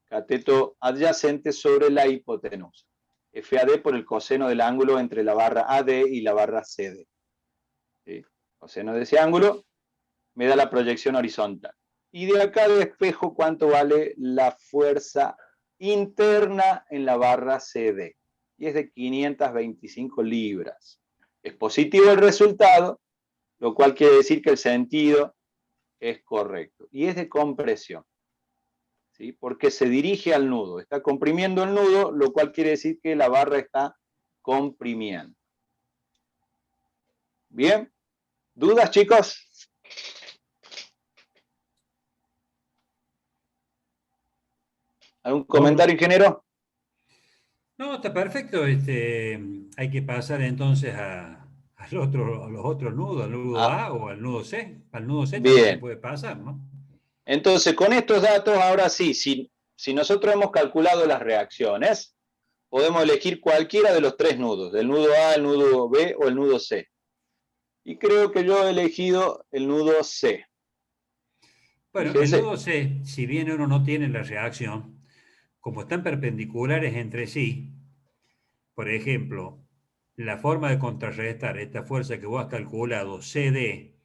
Cateto adyacente sobre la hipotenusa. FAD por el coseno del ángulo entre la barra AD y la barra CD. ¿Sí? Coseno de ese ángulo me da la proyección horizontal. Y de acá despejo cuánto vale la fuerza interna en la barra CD. Y es de 525 libras. Es positivo el resultado, lo cual quiere decir que el sentido es correcto. Y es de compresión, ¿sí? Porque se dirige al nudo. Está comprimiendo el nudo, lo cual quiere decir que la barra está comprimiendo. ¿Bien? ¿Dudas, chicos? ¿Algún comentario, ingeniero? No, está perfecto. Hay que pasar entonces a los otros nudos, al nudo Ah, A o al nudo C. Al nudo C también se bien. puede pasar, ¿no? Entonces, con estos datos, ahora sí, si nosotros hemos calculado las reacciones, podemos elegir cualquiera de los tres nudos, el nudo A, el nudo B o el nudo C. Y creo que yo he elegido el nudo C. Bueno, el Fíjense. nudo C, si bien uno no tiene la reacción, como están perpendiculares entre sí, por ejemplo, la forma de contrarrestar esta fuerza que vos has calculado, CD,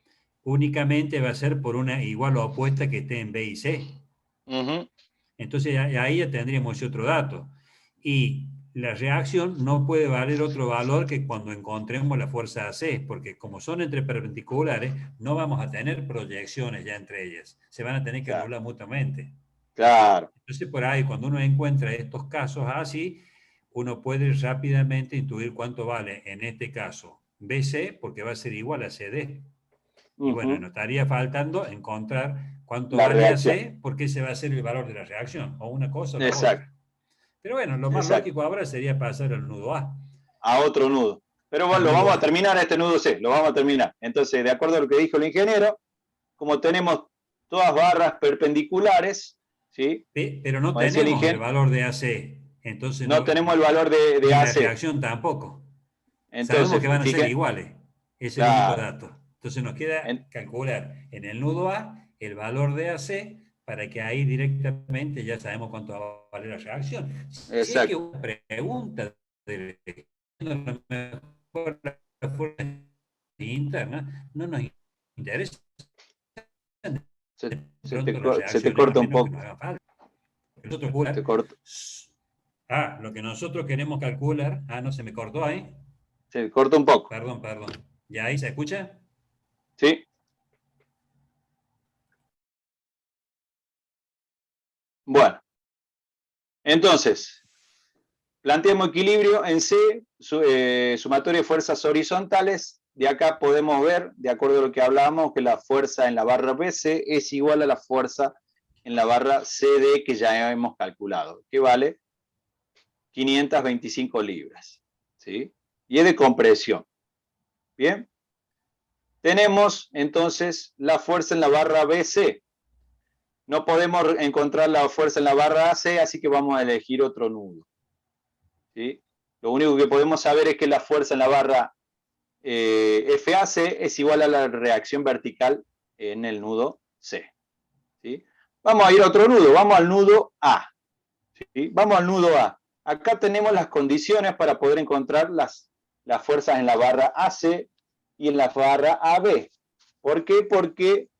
únicamente va a ser por una igual o opuesta que esté en B y C. Entonces ahí ya tendríamos ese otro dato. Y la reacción no puede valer otro valor que cuando encontremos la fuerza AC, porque como son entre perpendiculares, no vamos a tener proyecciones ya entre ellas. Se van a tener que anular mutuamente. Claro. Entonces por ahí, cuando uno encuentra estos casos así, uno puede rápidamente intuir cuánto vale, en este caso, BC, porque va a ser igual a CD. Y bueno, nos estaría faltando encontrar cuánto La vale reacción. AC, porque ese va a ser el valor de la reacción, o una cosa o la Exacto. otra. Pero bueno, lo más lógico ahora sería pasar al nudo A. A otro nudo. Pero bueno, lo vamos a terminar a este nudo C, lo vamos a terminar. Entonces, de acuerdo a lo que dijo el ingeniero, como tenemos todas barras perpendiculares, ¿sí? Pero no Como decía tenemos el valor de AC. Entonces no tenemos el valor de y AC. la reacción tampoco. Entonces, sabemos que van a ser iguales. Es el único dato. Entonces nos queda calcular en el nudo A el valor de AC para que ahí directamente ya sabemos cuánto va a valer la reacción. Si es que una pregunta de la fuerza interna no nos interesa. Se te corta un poco. Lo que nosotros queremos calcular. No se me cortó ahí. Se corta un poco. Perdón. ¿Ya ahí se escucha? Sí. Bueno. Entonces, planteamos equilibrio en C, sumatoria de fuerzas horizontales. De acá podemos ver, de acuerdo a lo que hablábamos, que la fuerza en la barra BC es igual a la fuerza en la barra CD que ya hemos calculado, que vale 525 libras. ¿Sí? Y es de compresión. Bien. Tenemos entonces la fuerza en la barra BC. No podemos encontrar la fuerza en la barra AC, así que vamos a elegir otro nudo. ¿Sí? Lo único que podemos saber es que la fuerza en la barra FAC es igual a la reacción vertical en el nudo C. ¿Sí? Vamos a ir a otro nudo, vamos al nudo A. ¿Sí? Vamos al nudo A. Acá tenemos las condiciones para poder encontrar las fuerzas en la barra AC y en la barra AB. ¿Por qué? Porque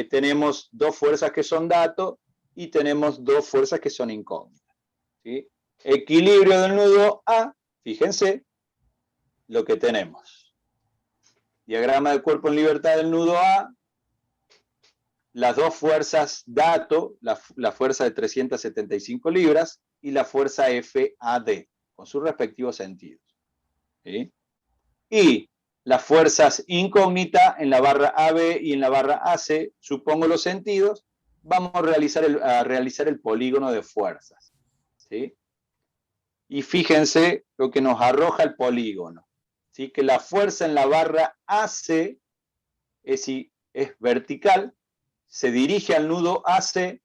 tenemos dos fuerzas que son datos y tenemos dos fuerzas que son incógnitas. ¿Sí? Equilibrio del nudo A, fíjense lo que tenemos. Diagrama de cuerpo en libertad del nudo A, las dos fuerzas dato, la fuerza de 375 libras y la fuerza FAD, con sus respectivos sentidos. ¿Sí? Y las fuerzas incógnitas en la barra AB y en la barra AC, supongo los sentidos, vamos a realizar el polígono de fuerzas. ¿Sí? Y fíjense lo que nos arroja el polígono. ¿Sí? Que la fuerza en la barra AC es vertical, se dirige al nudo AC,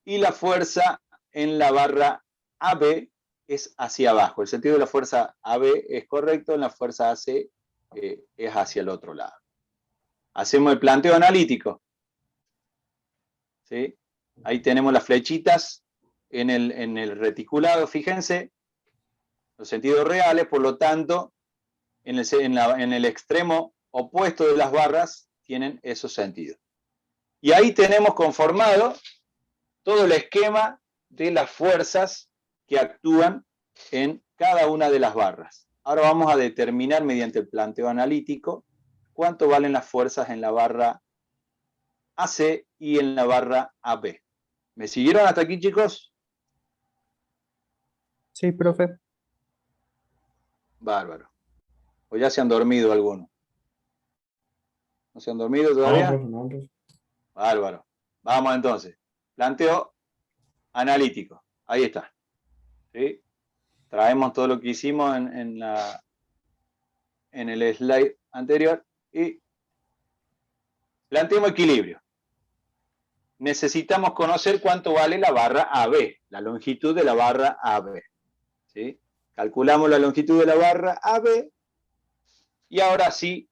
y la fuerza en la barra AB es hacia abajo. El sentido de la fuerza AB es correcto, en la fuerza AC es hacia el otro lado. Hacemos el planteo analítico. ¿Sí? Ahí tenemos las flechitas en el reticulado, fíjense, los sentidos reales, por lo tanto, en el extremo opuesto de las barras tienen esos sentidos. Y ahí tenemos conformado todo el esquema de las fuerzas que actúan en cada una de las barras. Ahora vamos a determinar mediante el planteo analítico cuánto valen las fuerzas en la barra AC y en la barra AB. ¿Me siguieron hasta aquí, chicos? Sí, profe. Bárbaro. ¿O ya se han dormido algunos? ¿No se han dormido todavía? No, profe, no, profe. Bárbaro. Vamos entonces. Planteo analítico. Ahí está. ¿Sí? Traemos todo lo que hicimos en el slide anterior y planteamos equilibrio. Necesitamos conocer cuánto vale la barra AB, la longitud de la barra AB. ¿Sí? Calculamos la longitud de la barra AB y ahora sí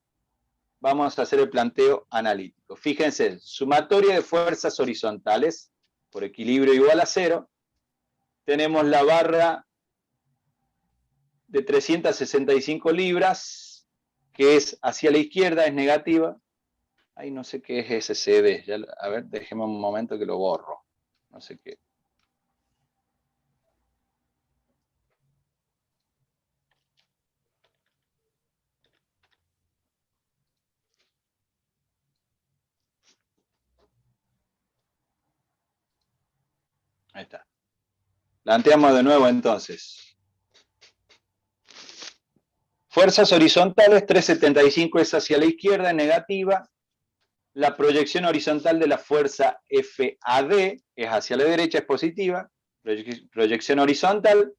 vamos a hacer el planteo analítico. Fíjense, sumatoria de fuerzas horizontales por equilibrio igual a 0. Tenemos la barra de 365 libras, que es hacia la izquierda, es negativa. Ay, no sé qué es ese CD. Ya, a ver, déjeme un momento que lo borro. No sé qué. Ahí está. Planteamos de nuevo entonces. Fuerzas horizontales, 375 es hacia la izquierda, es negativa. La proyección horizontal de la fuerza FAD es hacia la derecha, es positiva. Proyección horizontal,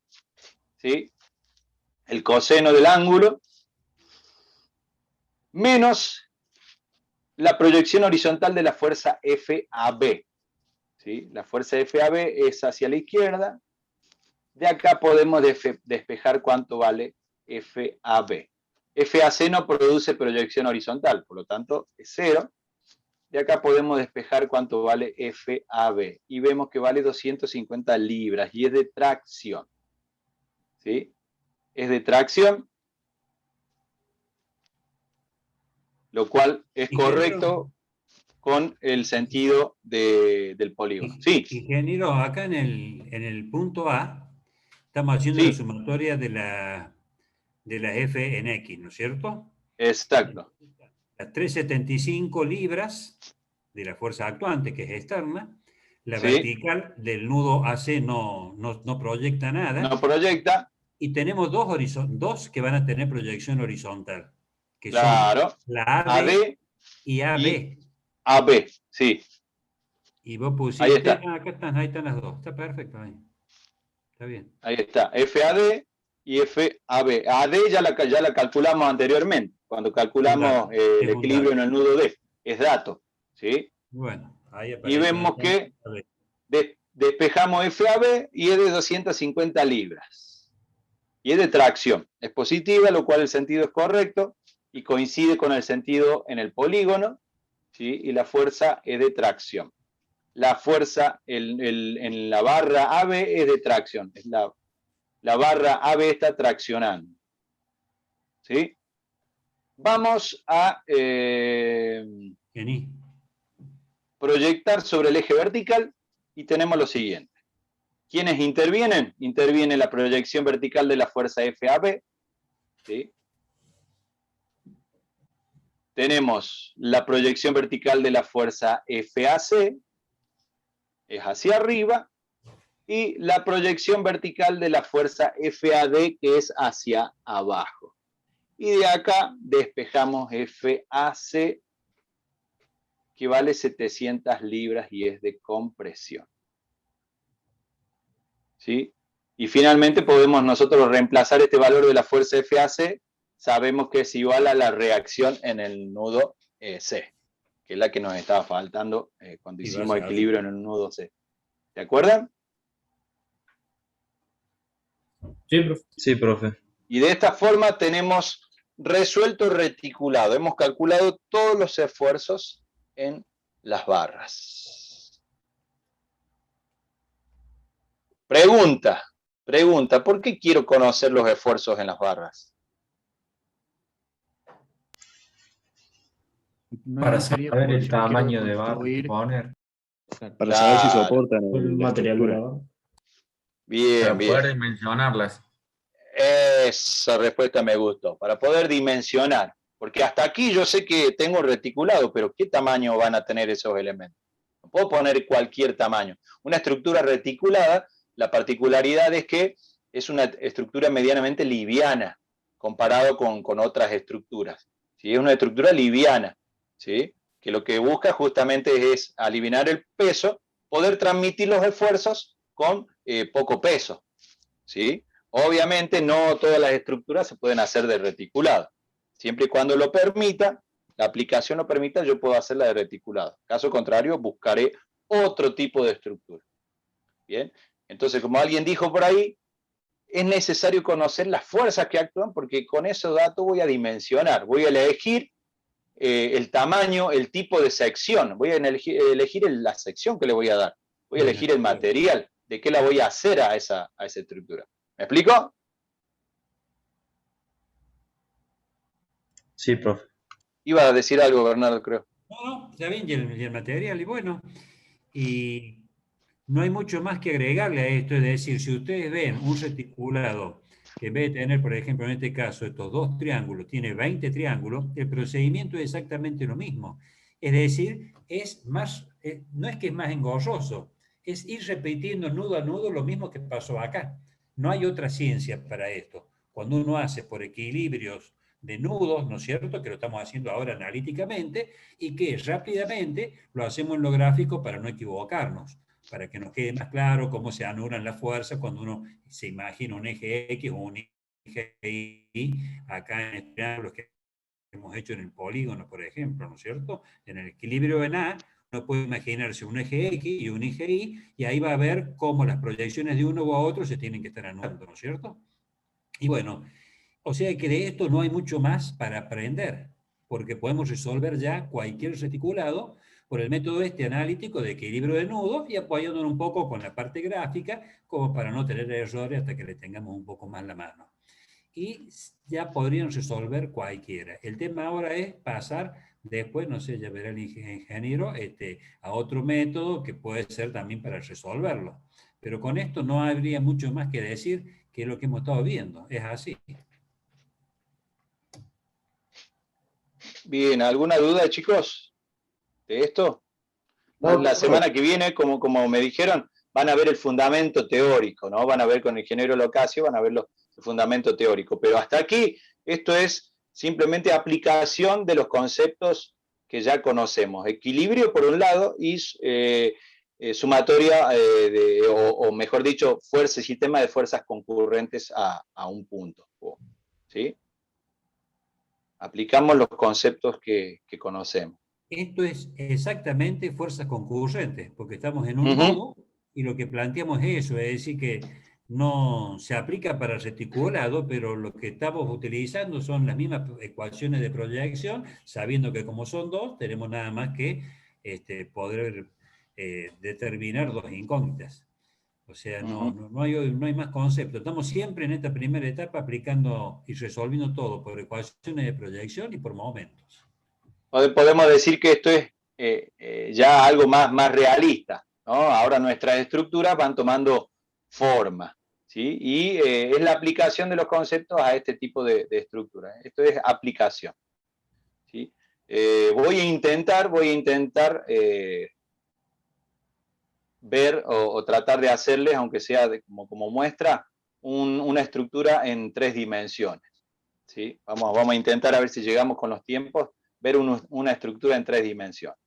¿sí? El coseno del ángulo, menos la proyección horizontal de la fuerza FAB. ¿Sí? La fuerza FAB es hacia la izquierda. De acá podemos despejar cuánto vale FAB. FAC no produce proyección horizontal, por lo tanto es 0. De acá podemos despejar cuánto vale FAB. Y vemos que vale 250 libras y es de tracción. ¿Sí? Es de tracción, lo cual es correcto con el sentido del polígono. Sí. Ingeniero, acá en el punto A estamos haciendo la sumatoria de la F en X, ¿no es cierto? Exacto. Las 375 libras de la fuerza actuante, que es externa, la vertical del nudo AC no proyecta nada. No proyecta. Y tenemos dos que van a tener proyección horizontal, que claro. son la AD y AB. Y AB, sí. Y vos pusiste, ahí está. Ahí están las dos, está perfecto ahí. Está bien. Ahí está, FAD y FAB. AD ya la calculamos anteriormente, cuando calculamos el equilibrio en el nudo D. Es dato, ¿sí? Bueno, ahí y vemos que despejamos FAB y es de 250 libras. Y es de tracción. Es positiva, lo cual el sentido es correcto y coincide con el sentido en el polígono, ¿sí? Y la fuerza es de tracción. La fuerza en la barra AB es de tracción. Es la barra AB está traccionando. ¿Sí? Vamos a proyectar sobre el eje vertical y tenemos lo siguiente. ¿Quiénes intervienen? Interviene la proyección vertical de la fuerza FAB. ¿Sí? Tenemos la proyección vertical de la fuerza FAC, es hacia arriba, y la proyección vertical de la fuerza FAD, que es hacia abajo. Y de acá despejamos FAC, que vale 700 libras y es de compresión. ¿Sí? Y finalmente podemos nosotros reemplazar este valor de la fuerza FAC, sabemos que es igual a la reacción en el nudo C, que es la que nos estaba faltando cuando hicimos equilibrio en el nudo C. ¿De acuerdo? Sí, profe. Sí, profe. Y de esta forma tenemos resuelto el reticulado. Hemos calculado todos los esfuerzos en las barras. Pregunta, ¿por qué quiero conocer los esfuerzos en las barras? Para saber el tamaño de barra que poner. Para saber si soportan el material de la barra. Bien, para bien. poder dimensionarlas. Esa respuesta me gustó, para poder dimensionar. Porque hasta aquí yo sé que tengo reticulado, pero ¿qué tamaño van a tener esos elementos? No puedo poner cualquier tamaño. Una estructura reticulada, la particularidad es que es una estructura medianamente liviana comparado con otras estructuras. ¿Sí? Es una estructura liviana, ¿sí? Que lo que busca justamente es aliviar el peso, poder transmitir los esfuerzos con poco peso, ¿sí? Obviamente no todas las estructuras se pueden hacer de reticulado. Siempre y cuando lo permita, la aplicación lo permita, yo puedo hacerla de reticulado. Caso contrario, buscaré otro tipo de estructura. Bien, entonces como alguien dijo por ahí, es necesario conocer las fuerzas que actúan porque con esos datos voy a dimensionar, voy a elegir el tamaño, el tipo de sección, voy a elegir la sección que le voy a dar, voy a elegir el material, de qué la voy a hacer a esa estructura. ¿Me explico? Sí, profe. Iba a decir algo, Bernardo, creo. No, está bien, y el material, y bueno, y no hay mucho más que agregarle a esto, es decir, si ustedes ven un reticulado que en vez de tener, por ejemplo, en este caso, estos dos triángulos, tiene 20 triángulos, el procedimiento es exactamente lo mismo. Es decir, es más, no es que es más engorroso, es ir repitiendo nudo a nudo lo mismo que pasó acá. No hay otra ciencia para esto. Cuando uno hace por equilibrios de nudos, ¿no es cierto?, que lo estamos haciendo ahora analíticamente, y que rápidamente lo hacemos en lo gráfico para no equivocarnos, para que nos quede más claro cómo se anulan las fuerzas cuando uno se imagina un eje X o un eje Y, acá en el triángulo que hemos hecho en el polígono, por ejemplo, ¿no es cierto? En el equilibrio en A, uno puede imaginarse un eje X y un eje Y, y ahí va a ver cómo las proyecciones de uno u otro se tienen que estar anulando, ¿no es cierto? Y bueno, o sea que de esto no hay mucho más para aprender, porque podemos resolver ya cualquier reticulado por el método este analítico de equilibrio de nudos y apoyándonos un poco con la parte gráfica, como para no tener errores hasta que le tengamos un poco más la mano. Y ya podrían resolver cualquiera. El tema ahora es pasar después, no sé, ya verá el ingeniero, a otro método que puede ser también para resolverlo. Pero con esto no habría mucho más que decir que lo que hemos estado viendo. Es así. Bien, ¿alguna duda, chicos, de esto? La semana que viene, como me dijeron, van a ver el fundamento teórico, ¿no? Van a ver con el ingeniero Locasio, van a ver el fundamento teórico. Pero hasta aquí, esto es simplemente aplicación de los conceptos que ya conocemos. Equilibrio, por un lado, y sumatoria, o mejor dicho, fuerza y sistema de fuerzas concurrentes a un punto. ¿Sí? Aplicamos los conceptos que conocemos. Esto es exactamente fuerzas concurrentes, porque estamos en un nodo y lo que planteamos es eso, es decir, que no se aplica para reticulado, pero lo que estamos utilizando son las mismas ecuaciones de proyección, sabiendo que como son dos, tenemos nada más que poder determinar dos incógnitas. O sea, no hay más concepto. Estamos siempre en esta primera etapa aplicando y resolviendo todo por ecuaciones de proyección y por momentos. Podemos decir que esto es ya algo más realista, ¿no? Ahora nuestras estructuras van tomando forma, ¿sí? Y es la aplicación de los conceptos a este tipo de estructura. Esto es aplicación, ¿sí? Voy a intentar ver o tratar de hacerles, aunque sea como muestra, una estructura en 3 dimensiones, ¿sí? Vamos a intentar a ver si llegamos con los tiempos, ver una estructura en 3 dimensiones.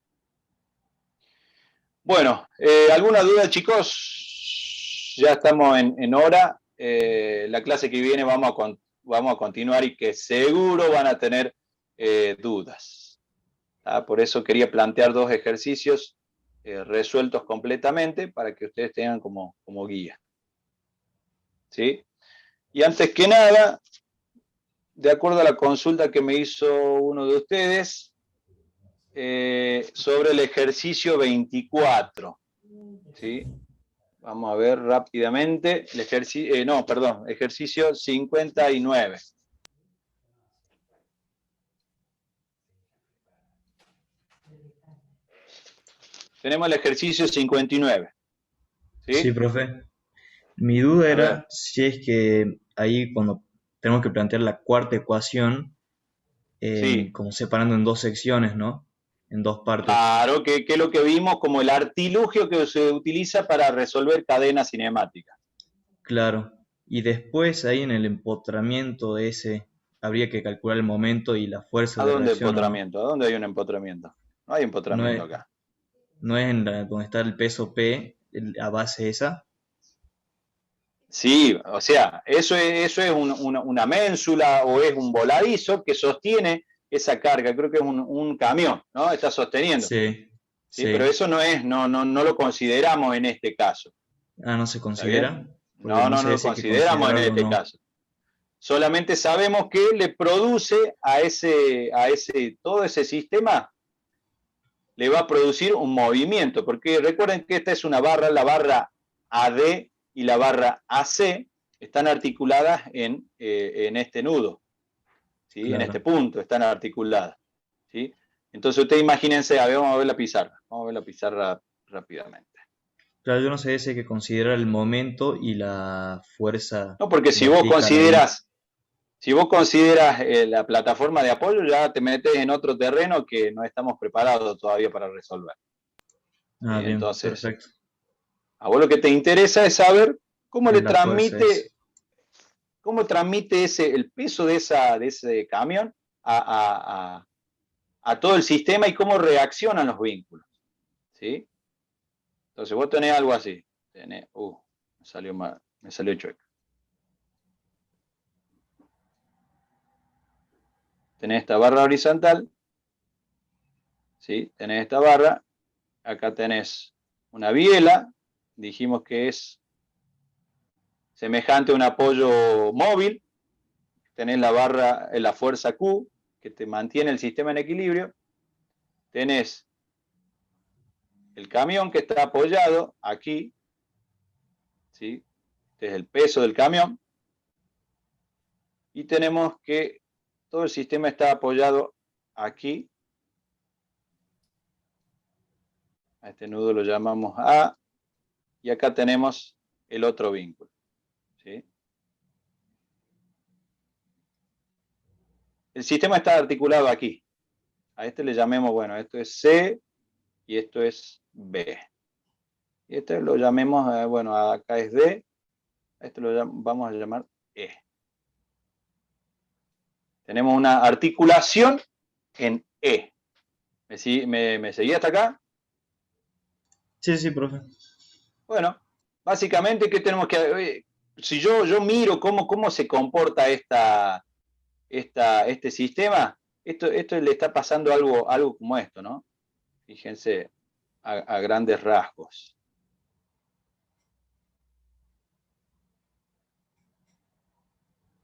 Bueno, ¿alguna duda, chicos? Ya estamos en hora. La clase que viene vamos a continuar y que seguro van a tener dudas. Por eso quería plantear 2 ejercicios resueltos completamente para que ustedes tengan como guía. ¿Sí? Y antes que nada, de acuerdo a la consulta que me hizo uno de ustedes, sobre el ejercicio 24. ¿Sí? Vamos a ver rápidamente. El ejercicio 59. Tenemos el ejercicio 59. ¿Sí? Sí, profe. Mi duda era si es que ahí cuando tenemos que plantear la cuarta ecuación Sí. como separando en dos secciones, ¿no? En dos partes. Claro, que es lo que vimos como el artilugio que se utiliza para resolver cadenas cinemáticas. Claro. Y después ahí en el empotramiento de ese habría que calcular el momento y la fuerza ¿A de dónde reacción, ¿o no? empotramiento? ¿A dónde hay un empotramiento? No hay No empotramiento es, acá. no es en donde está el peso P, la base esa. Sí, o sea, eso es una ménsula o es un voladizo que sostiene esa carga. Creo que es un camión, ¿no? Está sosteniendo. Sí, ¿Sí? Pero sí. eso no lo consideramos en este caso. Ah, no se ¿Está bien? considera. Porque No sé lo si hay que consideramos en considerarlo o este no. caso. Solamente sabemos que le produce todo ese sistema, le va a producir un movimiento, porque recuerden que esta es una barra, la barra AD y la barra AC están articuladas en este nudo, ¿sí? Claro. En este punto están articuladas, ¿sí? Entonces ustedes imagínense, a ver, vamos a ver la pizarra rápidamente. Claro, yo no sé si hay que considerar el momento y la fuerza No, porque si vos vertical ahí. consideras la plataforma de apoyo, ya te metes en otro terreno que no estamos preparados todavía para resolver. Ah, bien, Entonces, perfecto. a vos lo que te interesa es saber cómo Es le la fuerza esa. transmite el peso de ese camión a todo el sistema y cómo reaccionan los vínculos. ¿Sí? Entonces vos tenés algo así. Me salió chueco. Tenés esta barra horizontal. ¿Sí? Tenés esta barra. Acá tenés una biela. Dijimos que es semejante a un apoyo móvil. Tenés la barra, la fuerza Q, que te mantiene el sistema en equilibrio. Tenés el camión que está apoyado aquí, ¿sí? Este es el peso del camión. Y tenemos que todo el sistema está apoyado aquí. A este nudo lo llamamos A. Y acá tenemos el otro vínculo, ¿sí? El sistema está articulado aquí. A este le llamemos, bueno, esto es C y esto es B. Y este lo llamemos, bueno, acá es D. A este vamos a llamar E. Tenemos una articulación en E. ¿Me seguí hasta acá? Sí, sí, profe. Bueno, básicamente, ¿qué tenemos que...? Si yo miro cómo se comporta este sistema, esto le está pasando algo como esto, ¿no? Fíjense, a grandes rasgos.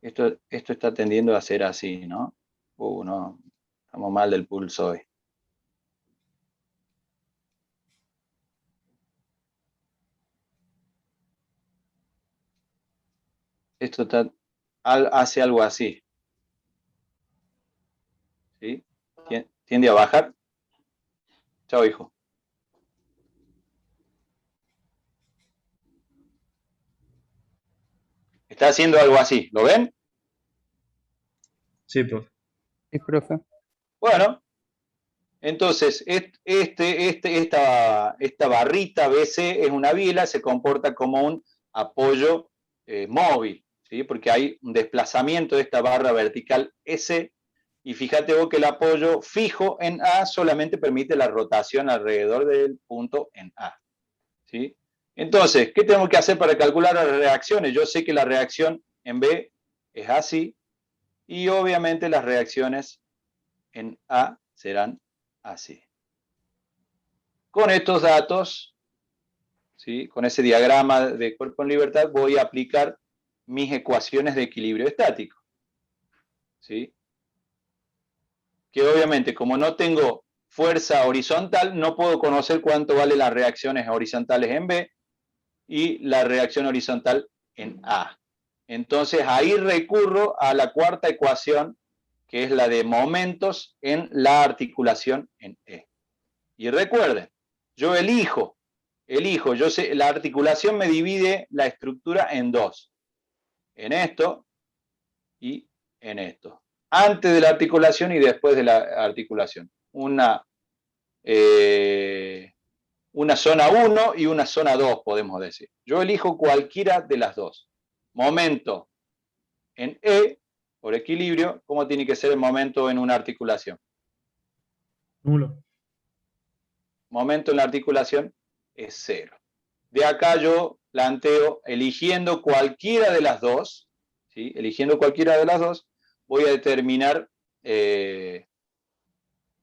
Esto está tendiendo a ser así, ¿no? No, estamos mal del pulso hoy. Esto hace algo así. ¿Sí? Tiende a bajar. Chao, hijo. Está haciendo algo así. ¿Lo ven? Sí, profe. Sí, profe. Bueno, entonces esta barrita BC es una biela, se comporta como un apoyo móvil, ¿sí? Porque hay un desplazamiento de esta barra vertical S, y fíjate vos que el apoyo fijo en A solamente permite la rotación alrededor del punto en A, ¿sí? Entonces, ¿qué tenemos que hacer para calcular las reacciones? Yo sé que la reacción en B es así, y obviamente las reacciones en A serán así. Con estos datos, ¿sí? Con ese diagrama de cuerpo en libertad, voy a aplicar mis ecuaciones de equilibrio estático, ¿sí? Que obviamente, como no tengo fuerza horizontal, no puedo conocer cuánto valen las reacciones horizontales en B y la reacción horizontal en A. Entonces, ahí recurro a la cuarta ecuación, que es la de momentos en la articulación en E. Y recuerden, yo elijo, yo sé, la articulación me divide la estructura en dos. En esto y en esto. Antes de la articulación y después de la articulación. Una zona 1 y una zona 2, podemos decir. Yo elijo cualquiera de las dos. Momento en E, por equilibrio, ¿cómo tiene que ser el momento en una articulación? Nulo. Momento en la articulación es 0. De acá yo planteo, eligiendo cualquiera de las dos, ¿sí? Eligiendo cualquiera de las dos, voy a determinar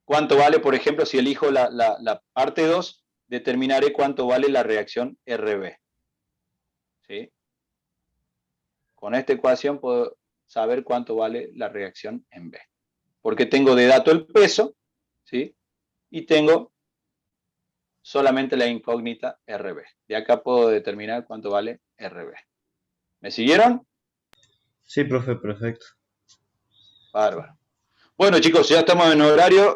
cuánto vale, por ejemplo, si elijo la parte 2, determinaré cuánto vale la reacción RB. ¿Sí? Con esta ecuación puedo saber cuánto vale la reacción en B. Porque tengo de dato el peso, ¿sí? Y tengo solamente la incógnita RB. De acá puedo determinar cuánto vale RB. ¿Me siguieron? Sí, profe, perfecto. Bárbaro. Bueno, chicos, ya estamos en horario.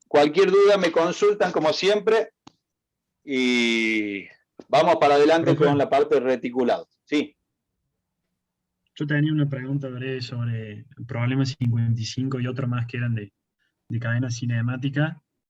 Cualquier duda me consultan como siempre. Y vamos para adelante, Profe. con la parte de reticulado. Sí. Yo tenía una pregunta breve sobre el problema 55 y otro más que eran de cadena cinemática.